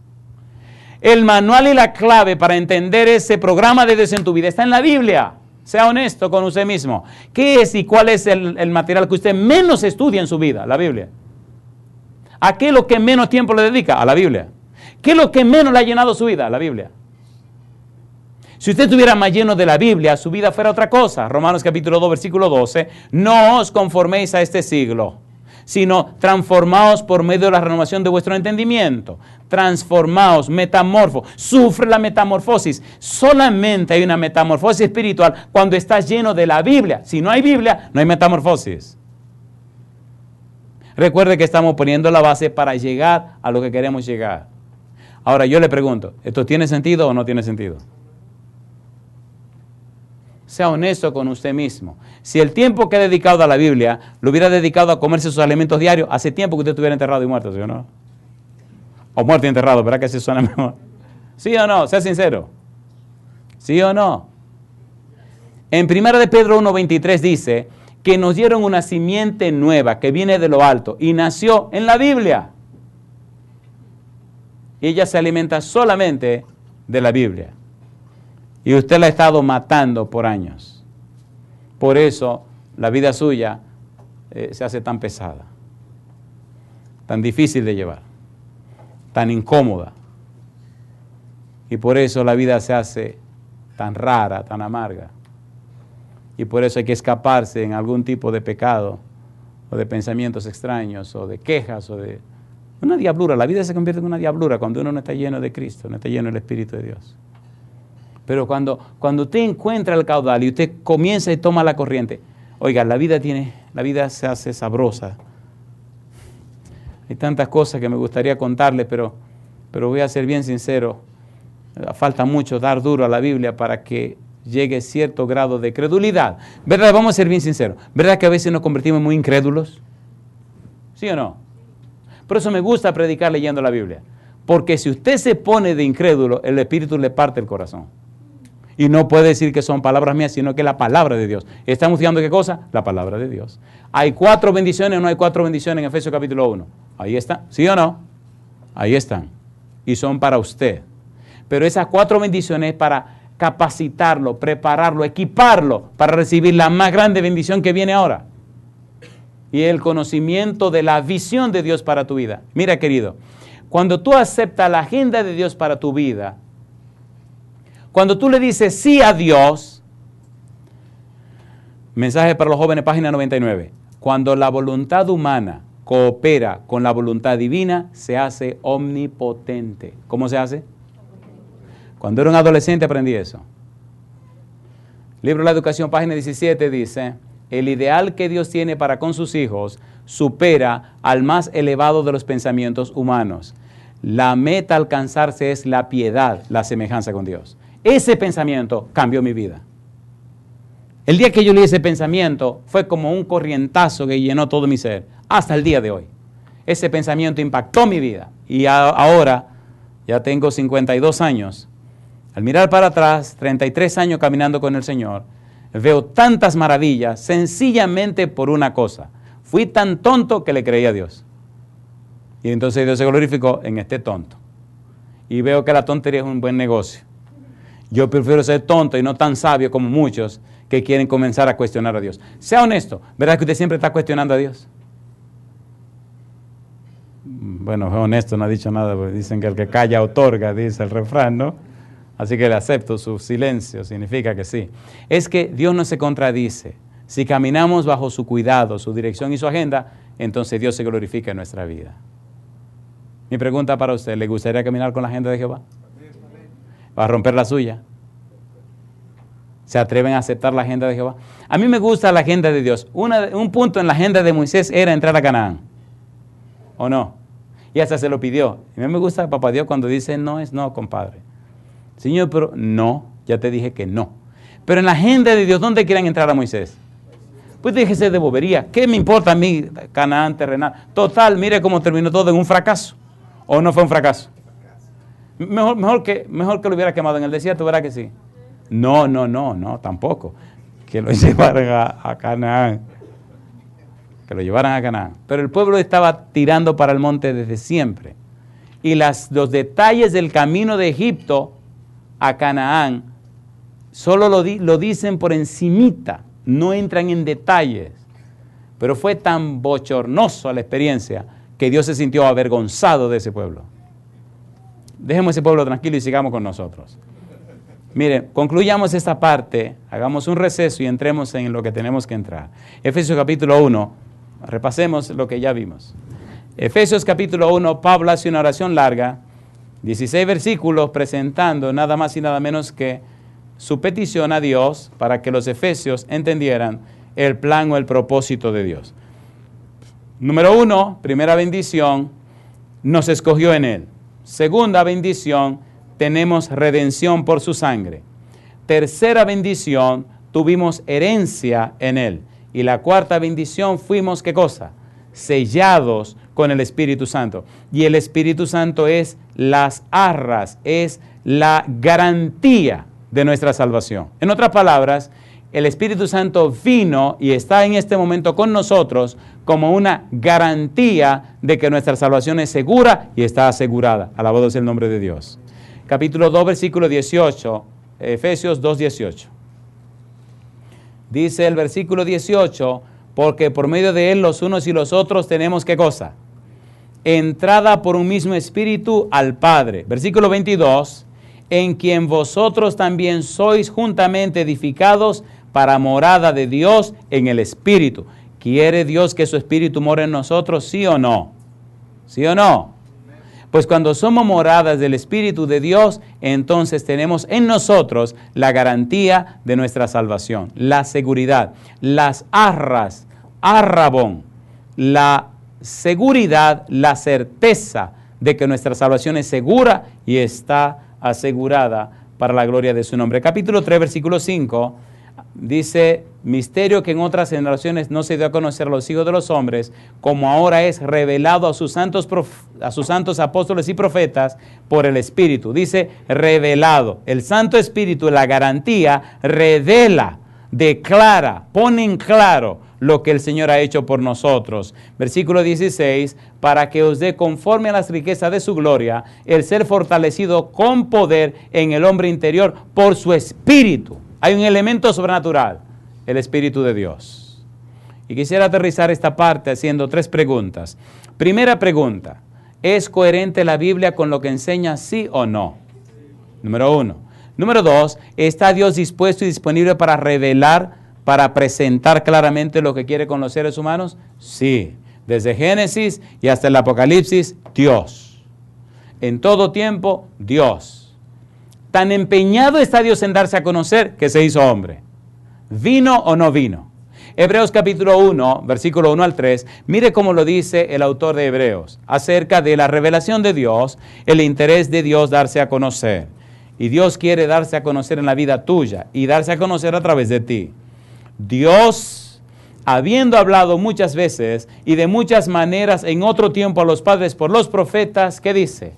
El manual y la clave para entender ese programa de Dios en tu vida está en la Biblia. Sea honesto con usted mismo. ¿Qué es y cuál es el material que usted menos estudia en su vida? La Biblia. ¿A qué es lo que menos tiempo le dedica? A la Biblia. ¿Qué es lo que menos le ha llenado su vida? La Biblia. Si usted estuviera más lleno de la Biblia, su vida fuera otra cosa. Romanos capítulo 2, versículo 12. No os conforméis a este siglo, sino transformaos por medio de la renovación de vuestro entendimiento. Transformaos, metamorfo, sufre la metamorfosis. Solamente hay una metamorfosis espiritual cuando estás lleno de la Biblia. Si no hay Biblia, no hay metamorfosis. Recuerde que estamos poniendo la base para llegar a lo que queremos llegar. Ahora yo le pregunto, ¿esto tiene sentido o no tiene sentido? Sea honesto con usted mismo. Si el tiempo que ha dedicado a la Biblia lo hubiera dedicado a comerse sus alimentos diarios, hace tiempo que usted estuviera enterrado y muerto, ¿sí o no? O muerto y enterrado, ¿verdad que así suena mejor? ¿Sí o no? Sea sincero. ¿Sí o no? En 1 de Pedro 1:23 dice que nos dieron una simiente nueva que viene de lo alto y nació en la Biblia. Y ella se alimenta solamente de la Biblia. Y usted la ha estado matando por años. Por eso la vida suya se hace tan pesada, tan difícil de llevar, tan incómoda. Y por eso la vida se hace tan rara, tan amarga. Y por eso hay que escaparse en algún tipo de pecado, o de pensamientos extraños, o de quejas, o de una diablura. La vida se convierte en una diablura cuando uno no está lleno de Cristo, no está lleno del Espíritu de Dios. Pero cuando usted encuentra el caudal y usted comienza y toma la corriente, oiga, la vida se hace sabrosa. Hay tantas cosas que me gustaría contarle, pero voy a ser bien sincero. Falta mucho dar duro a la Biblia para que llegue cierto grado de credulidad. ¿Verdad? Vamos a ser bien sinceros. ¿Verdad que a veces nos convertimos muy incrédulos? ¿Sí o no? Por eso me gusta predicar leyendo la Biblia. Porque si usted se pone de incrédulo, el Espíritu le parte el corazón. Y no puede decir que son palabras mías, sino que es la palabra de Dios. ¿Estamos estudiando qué cosa? La palabra de Dios. ¿Hay 4 bendiciones o no hay 4 bendiciones en Efesios capítulo 1? Ahí está. ¿Sí o no? Ahí están. Y son para usted. Pero esas 4 bendiciones es para capacitarlo, prepararlo, equiparlo para recibir la más grande bendición que viene ahora. Y el conocimiento de la visión de Dios para tu vida. Mira, querido, cuando tú aceptas la agenda de Dios para tu vida, cuando tú le dices sí a Dios, mensaje para los jóvenes, página 99, cuando la voluntad humana coopera con la voluntad divina, se hace omnipotente. ¿Cómo se hace? Cuando era un adolescente aprendí eso. Libro de la Educación, página 17, dice, el ideal que Dios tiene para con sus hijos supera al más elevado de los pensamientos humanos. La meta a alcanzarse es la piedad, la semejanza con Dios. Ese pensamiento cambió mi vida. El día que yo leí ese pensamiento fue como un corrientazo que llenó todo mi ser, hasta el día de hoy. Ese pensamiento impactó mi vida y ahora ya tengo 52 años. Al mirar para atrás, 33 años caminando con el Señor, veo tantas maravillas sencillamente por una cosa. Fui tan tonto que le creí a Dios. Y entonces Dios se glorificó en este tonto. Y veo que la tontería es un buen negocio. Yo prefiero ser tonto y no tan sabio como muchos que quieren comenzar a cuestionar a Dios. Sea honesto, ¿verdad que usted siempre está cuestionando a Dios? Bueno, es honesto, no ha dicho nada, porque dicen que el que calla otorga, dice el refrán, ¿no? Así que le acepto su silencio, significa que sí. Es que Dios no se contradice. Si caminamos bajo su cuidado, su dirección y su agenda, entonces Dios se glorifica en nuestra vida. Mi pregunta para usted, ¿le gustaría caminar con la agenda de Jehová? ¿Va a romper la suya? ¿Se atreven a aceptar la agenda de Jehová? A mí me gusta la agenda de Dios. Un punto en la agenda de Moisés era entrar a Canaán. ¿O no? Y hasta se lo pidió. A mí me gusta papá Dios cuando dice no es no, compadre. Señor, pero no, ya te dije que no. Pero en la agenda de Dios, ¿dónde quieren entrar a Moisés? Pues déjese de bobería. ¿Qué me importa a mí Canaán terrenal? Total, mire cómo terminó todo en un fracaso. ¿O no fue un fracaso? Mejor que lo hubiera quemado en el desierto, ¿verdad que sí? No, tampoco. Que lo llevaran a Canaán. Que lo llevaran a Canaán. Pero el pueblo estaba tirando para el monte desde siempre. Y los detalles del camino de Egipto a Canaán solo lo dicen por encimita, no entran en detalles. Pero fue tan bochornoso la experiencia que Dios se sintió avergonzado de ese pueblo. Dejemos ese pueblo tranquilo y sigamos con nosotros. Miren, concluyamos esta parte, hagamos un receso y entremos en lo que tenemos que entrar. Efesios capítulo 1, repasemos lo que ya vimos. Efesios capítulo 1, Pablo hace una oración larga, 16 versículos presentando nada más y nada menos que su petición a Dios para que los efesios entendieran el plan o el propósito de Dios. Número 1, primera bendición, nos escogió en Él. Segunda bendición, tenemos redención por su sangre. Tercera bendición, tuvimos herencia en Él. Y la cuarta bendición, fuimos, ¿qué cosa? Sellados con el Espíritu Santo. Y el Espíritu Santo es las arras, es la garantía de nuestra salvación. En otras palabras, el Espíritu Santo vino y está en este momento con nosotros como una garantía de que nuestra salvación es segura y está asegurada. Alabado sea el nombre de Dios. Capítulo 2, versículo 18, Efesios 2, 18. Dice el versículo 18, porque por medio de Él los unos y los otros tenemos, ¿qué cosa? Entrada por un mismo Espíritu al Padre. Versículo 22, en quien vosotros también sois juntamente edificados para morada de Dios en el Espíritu. ¿Quiere Dios que su Espíritu more en nosotros? ¿Sí o no? ¿Sí o no? Pues cuando somos moradas del Espíritu de Dios, entonces tenemos en nosotros la garantía de nuestra salvación, la seguridad, las arras, arrabón, la seguridad, la certeza de que nuestra salvación es segura y está asegurada para la gloria de su nombre. Capítulo 3, versículo 5, dice, misterio que en otras generaciones no se dio a conocer a los hijos de los hombres, como ahora es revelado a sus santos apóstoles y profetas por el Espíritu. Dice revelado. El Santo Espíritu, la garantía, revela, declara, pone en claro lo que el Señor ha hecho por nosotros. Versículo 16, para que os dé conforme a las riquezas de su gloria, el ser fortalecido con poder en el hombre interior por su Espíritu. Hay un elemento sobrenatural, el Espíritu de Dios. Y quisiera aterrizar esta parte haciendo 3 preguntas. Primera pregunta, ¿es coherente la Biblia con lo que enseña, sí o no? Número 1. Número 2, ¿está Dios dispuesto y disponible para revelar, para presentar claramente lo que quiere con los seres humanos? Sí. Desde Génesis y hasta el Apocalipsis, Dios. En todo tiempo, Dios. Tan empeñado está Dios en darse a conocer que se hizo hombre. ¿Vino o no vino? Hebreos capítulo 1, versículo 1 al 3, mire cómo lo dice el autor de Hebreos, acerca de la revelación de Dios, el interés de Dios darse a conocer. Y Dios quiere darse a conocer en la vida tuya y darse a conocer a través de ti. Dios, habiendo hablado muchas veces y de muchas maneras en otro tiempo a los padres por los profetas, ¿qué dice?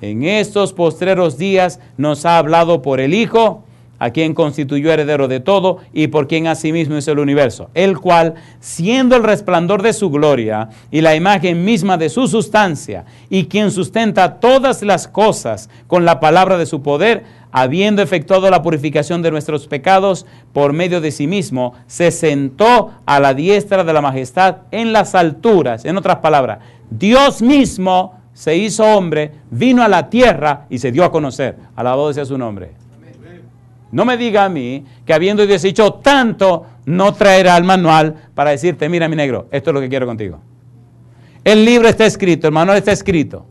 En estos postreros días nos ha hablado por el Hijo, a quien constituyó heredero de todo y por quien asimismo hizo el universo, el cual, siendo el resplandor de su gloria y la imagen misma de su sustancia, y quien sustenta todas las cosas con la palabra de su poder, habiendo efectuado la purificación de nuestros pecados por medio de sí mismo, se sentó a la diestra de la majestad en las alturas. En otras palabras, Dios mismo se hizo hombre, vino a la tierra y se dio a conocer. Alabado sea su nombre. No me diga a mí que habiendo Dios hecho tanto, no traerá el manual para decirte, mira mi negro, esto es lo que quiero contigo. El libro está escrito, el manual está escrito,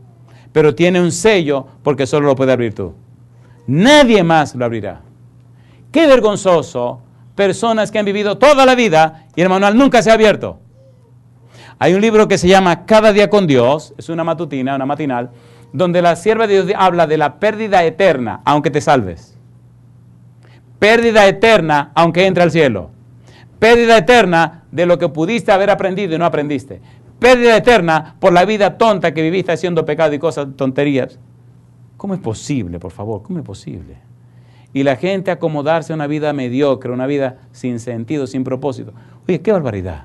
pero tiene un sello porque solo lo puede abrir tú. Nadie más lo abrirá. Qué vergonzoso, personas que han vivido toda la vida y el manual nunca se ha abierto. Hay un libro que se llama Cada día con Dios, es una matutina, una matinal, donde la sierva de Dios habla de la pérdida eterna, aunque te salves. Pérdida eterna, aunque entre al cielo. Pérdida eterna de lo que pudiste haber aprendido y no aprendiste. Pérdida eterna por la vida tonta que viviste haciendo pecado y cosas, tonterías. ¿Cómo es posible, por favor? ¿Cómo es posible? Y la gente acomodarse a una vida mediocre, una vida sin sentido, sin propósito. Oye, qué barbaridad.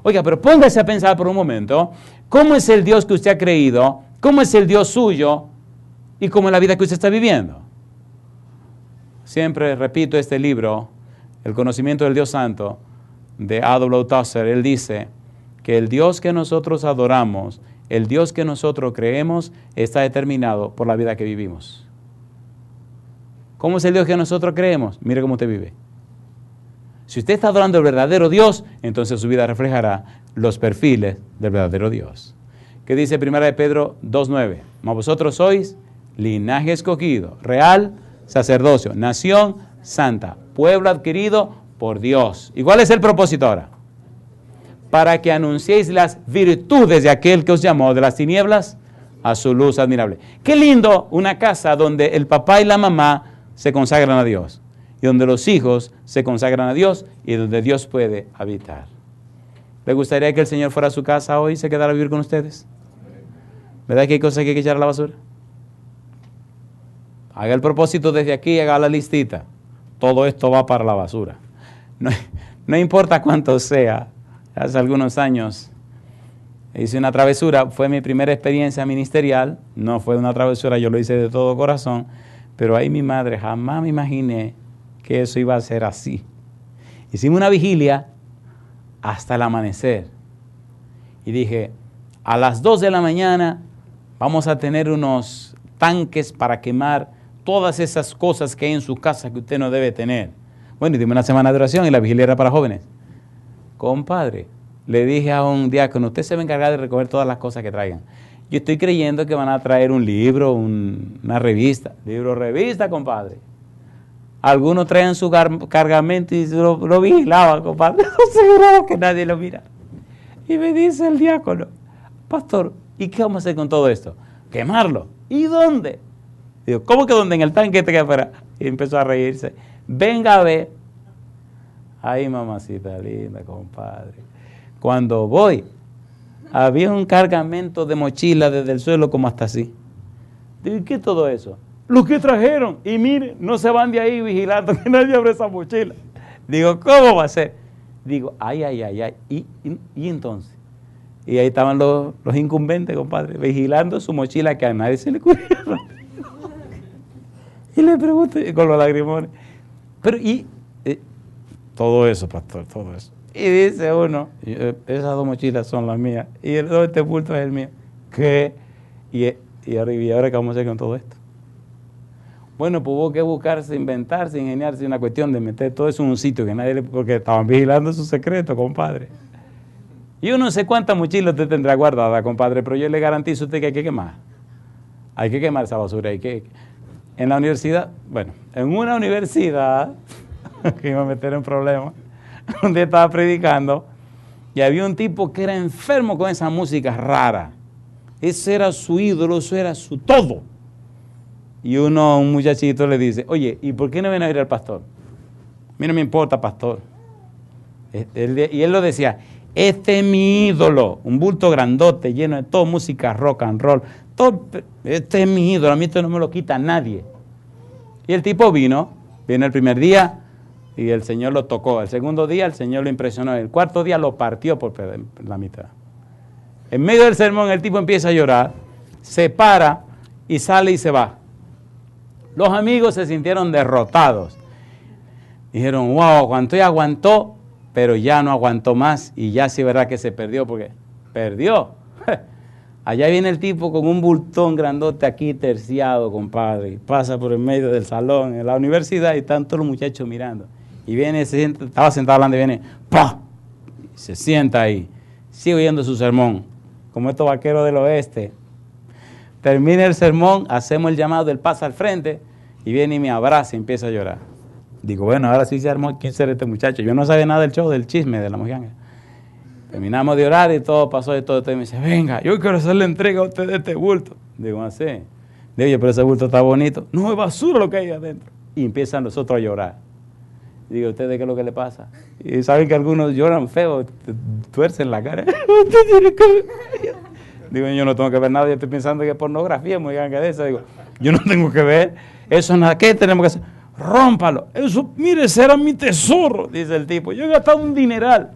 Oiga, pero póngase a pensar por un momento, ¿cómo es el Dios que usted ha creído? ¿Cómo es el Dios suyo? ¿Y cómo es la vida que usted está viviendo? Siempre repito este libro, El conocimiento del Dios Santo, de A.W. Tozer. Él dice que el Dios que nosotros adoramos, el Dios que nosotros creemos, está determinado por la vida que vivimos. ¿Cómo es el Dios que nosotros creemos? Mire cómo usted vive. Si usted está adorando al verdadero Dios, entonces su vida reflejará los perfiles del verdadero Dios. ¿Qué dice 1 de Pedro 2:9? Mas vosotros sois linaje escogido, real sacerdocio, nación santa, pueblo adquirido por Dios. ¿Y cuál es el propósito ahora? Para que anunciéis las virtudes de aquel que os llamó de las tinieblas a su luz admirable. Qué lindo una casa donde el papá y la mamá se consagran a Dios, y donde los hijos se consagran a Dios, y donde Dios puede habitar. ¿Le gustaría que el Señor fuera a su casa hoy y se quedara a vivir con ustedes? ¿Verdad que hay cosas que hay que echar a la basura? Haga el propósito desde aquí, haga la listita. Todo esto va para la basura. No importa cuánto sea. Hace algunos años hice una travesura, fue mi primera experiencia ministerial, no fue una travesura, yo lo hice de todo corazón, pero ahí mi madre, jamás me imaginé que eso iba a ser así. Hicimos una vigilia hasta el amanecer y dije, a las 2 de la mañana vamos a tener unos tanques para quemar todas esas cosas que hay en su casa que usted no debe tener. Bueno, y dimos una semana de oración y la vigilia era para jóvenes. Compadre, le dije a un diácono, usted se va a encargar de recoger todas las cosas que traigan. Yo estoy creyendo que van a traer un libro, una revista. Libro, revista, compadre. Algunos traían su cargamento y lo vigilaban, compadre. Aseguraba que nadie lo mira. Y me dice el diácono, pastor, ¿y qué vamos a hacer con todo esto? Quemarlo. ¿Y dónde? Digo, ¿cómo que dónde? En el tanque te queda afuera. Y empezó a reírse. Venga a ver. Ay, mamacita linda, compadre. Cuando voy, había un cargamento de mochila desde el suelo como hasta así. Digo, ¿y qué es todo eso? Lo que trajeron. Y mire, no se van de ahí vigilando que nadie abra esa mochila. Digo, ¿cómo va a ser? Digo, ay. ¿Y entonces? Y ahí estaban los incumbentes, compadre, vigilando su mochila que a nadie se le ocurriera. Y le pregunto, con los lagrimones, pero todo eso, pastor, todo eso. Y dice uno, esas 2 mochilas son las mías, y este bulto es el mío. ¿Qué? Y ahora ¿qué vamos a hacer con todo esto? Bueno, pues hubo que buscarse, inventarse, ingeniarse una cuestión de meter todo eso en un sitio que nadie porque estaban vigilando su secreto, compadre. Yo no sé cuántas mochilas usted tendrá guardada, compadre, pero yo le garantizo a usted que hay que quemar. Hay que quemar esa basura. En la universidad, bueno, en una universidad, que iba a meter en problemas, donde estaba predicando, y había un tipo que era enfermo con esa música rara. Ese era su ídolo, eso era su todo. Y un muchachito le dice, oye, ¿y por qué no ven a ir al pastor? A mí no me importa, pastor. Y él lo decía, este es mi ídolo, un bulto grandote, lleno de toda música rock and roll. Este es mi ídolo, a mí esto no me lo quita nadie. Y el tipo vino el primer día y el Señor lo tocó. El segundo día el Señor lo impresionó. El cuarto día lo partió por la mitad. En medio del sermón el tipo empieza a llorar, se para y sale y se va. Los amigos se sintieron derrotados. Dijeron, wow, cuánto ya aguantó, pero ya no aguantó más y ya sí verdad que se perdió porque perdió. Allá viene el tipo con un bultón grandote aquí terciado, compadre, y pasa por el medio del salón en la universidad y están todos los muchachos mirando. Y viene, estaba sentado hablando y viene, ¡pah! Y se sienta ahí, sigue oyendo su sermón, como estos vaqueros del oeste. Termina el sermón, hacemos el llamado del pasa al frente y viene y me abraza y empieza a llorar. Digo, bueno, ahora sí se armó, ¿quién será este muchacho? Yo no sabía nada del show, del chisme de la mojanga. Terminamos de orar y todo pasó y todo. Y me dice, venga, yo quiero hacerle entrega a usted de este bulto. Digo, así. Digo, oye, pero ese bulto está bonito. No, es basura lo que hay adentro. Y empiezan nosotros a llorar. Digo, ¿ustedes qué es lo que le pasa? Y saben que algunos lloran feo, tuercen la cara. Digo, yo no tengo que ver nada, yo estoy pensando que es pornografía, muy grande de esa. Digo, yo no tengo que ver. Eso es nada. ¿Qué tenemos que hacer? Rómpalo. Eso, mire, ese era mi tesoro, dice el tipo. Yo he gastado un dineral.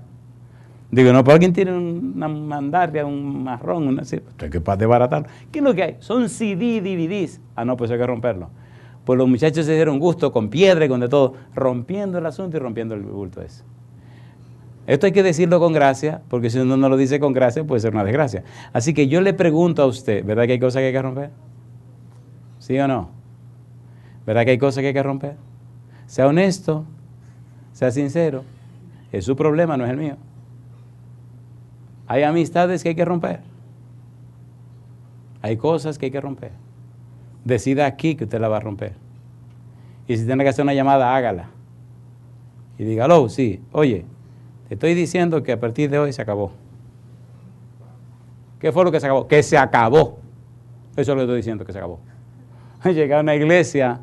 Digo, no, pero alguien tiene una mandarria, un marrón, una así. Estoy capaz de baratarlo. ¿Qué es lo que hay? Son CD, DVDs. Ah, no, pues hay que romperlo. Pues los muchachos se dieron gusto con piedra y con de todo, rompiendo el asunto y rompiendo el bulto ese. Esto hay que decirlo con gracia, porque si uno no lo dice con gracia, puede ser una desgracia. Así que yo le pregunto a usted, ¿verdad que hay cosas que hay que romper? ¿Sí o no? ¿Verdad que hay cosas que hay que romper? Sea honesto, sea sincero. Es su problema, no es el mío. Hay amistades que hay que romper. Hay cosas que hay que romper. Decida aquí que usted la va a romper. Y si tiene que hacer una llamada, hágala. Y dígalo, sí, oye, te estoy diciendo que a partir de hoy se acabó. ¿Qué fue lo que se acabó? Que se acabó. Eso es lo que estoy diciendo, que se acabó. Llegar a una iglesia,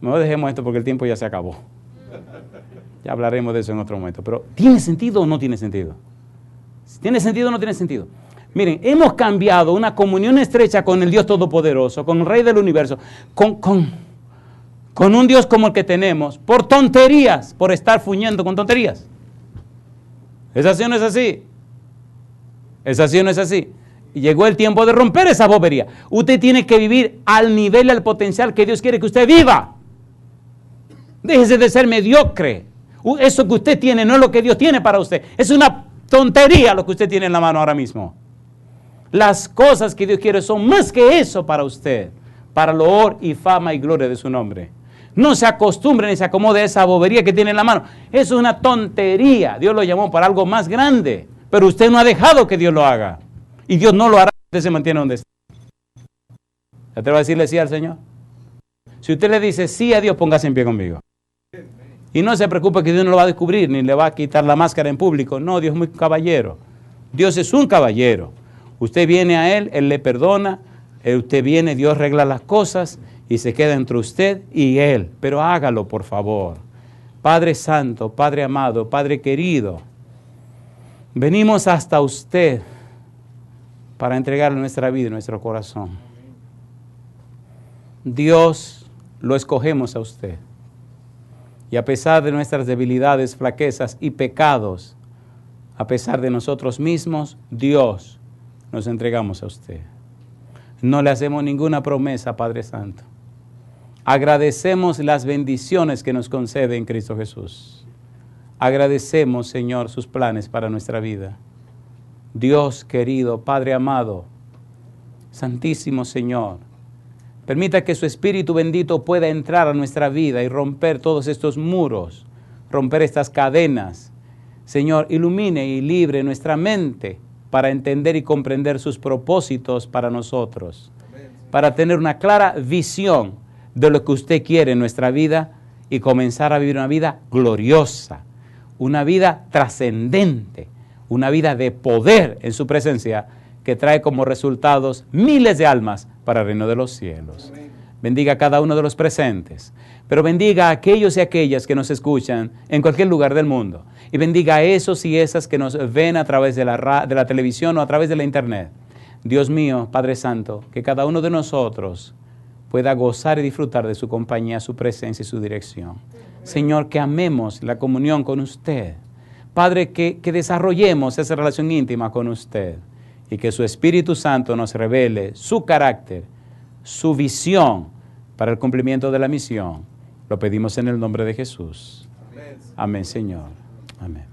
mejor dejemos esto porque el tiempo ya se acabó. Ya hablaremos de eso en otro momento. Pero, ¿tiene sentido o no tiene sentido? ¿Tiene sentido o no tiene sentido? Miren, hemos cambiado una comunión estrecha con el Dios Todopoderoso, con el Rey del Universo, con un Dios como el que tenemos, por tonterías, por estar fuñendo con tonterías. ¿Es así o no es así? ¿Es así o no es así? Y llegó el tiempo de romper esa bobería. Usted tiene que vivir al nivel, al potencial que Dios quiere que usted viva. Déjese de ser mediocre. Eso que usted tiene no es lo que Dios tiene para usted. Es una tontería lo que usted tiene en la mano ahora mismo. Las cosas que Dios quiere son más que eso para usted, para loor y fama y gloria de su nombre. No se acostumbre ni se acomode a esa bobería que tiene en la mano. Eso es una tontería. Dios lo llamó para algo más grande, pero usted no ha dejado que Dios lo haga. Y Dios no lo hará si usted se mantiene donde está. ¿Se atreve a decirle sí al Señor? Si usted le dice sí a Dios, póngase en pie conmigo. Y no se preocupe que Dios no lo va a descubrir, ni le va a quitar la máscara en público. No, Dios es muy caballero. Dios es un caballero. Usted viene a Él, Él le perdona. Usted viene, Dios arregla las cosas y se queda entre usted y Él. Pero hágalo, por favor. Padre Santo, Padre amado, Padre querido, venimos hasta usted para entregarle nuestra vida y nuestro corazón. Dios, lo escogemos a usted. Y a pesar de nuestras debilidades, flaquezas y pecados, a pesar de nosotros mismos, Dios, nos entregamos a usted. No le hacemos ninguna promesa, Padre Santo. Agradecemos las bendiciones que nos concede en Cristo Jesús. Agradecemos, Señor, sus planes para nuestra vida. Dios querido, Padre amado, Santísimo Señor, permita que su Espíritu bendito pueda entrar a nuestra vida y romper todos estos muros, romper estas cadenas. Señor, ilumine y libre nuestra mente para entender y comprender sus propósitos para nosotros, para tener una clara visión de lo que usted quiere en nuestra vida y comenzar a vivir una vida gloriosa, una vida trascendente, una vida de poder en su presencia que trae como resultados miles de almas para el reino de los cielos. Bendiga a cada uno de los presentes, pero bendiga a aquellos y aquellas que nos escuchan en cualquier lugar del mundo. Y bendiga a esos y esas que nos ven a través de la televisión o a través de la internet. Dios mío, Padre Santo, que cada uno de nosotros pueda gozar y disfrutar de su compañía, su presencia y su dirección. Señor, que amemos la comunión con usted. Padre, que desarrollemos esa relación íntima con usted y que su Espíritu Santo nos revele su carácter, su visión para el cumplimiento de la misión. Lo pedimos en el nombre de Jesús. Amén, Señor. Amén.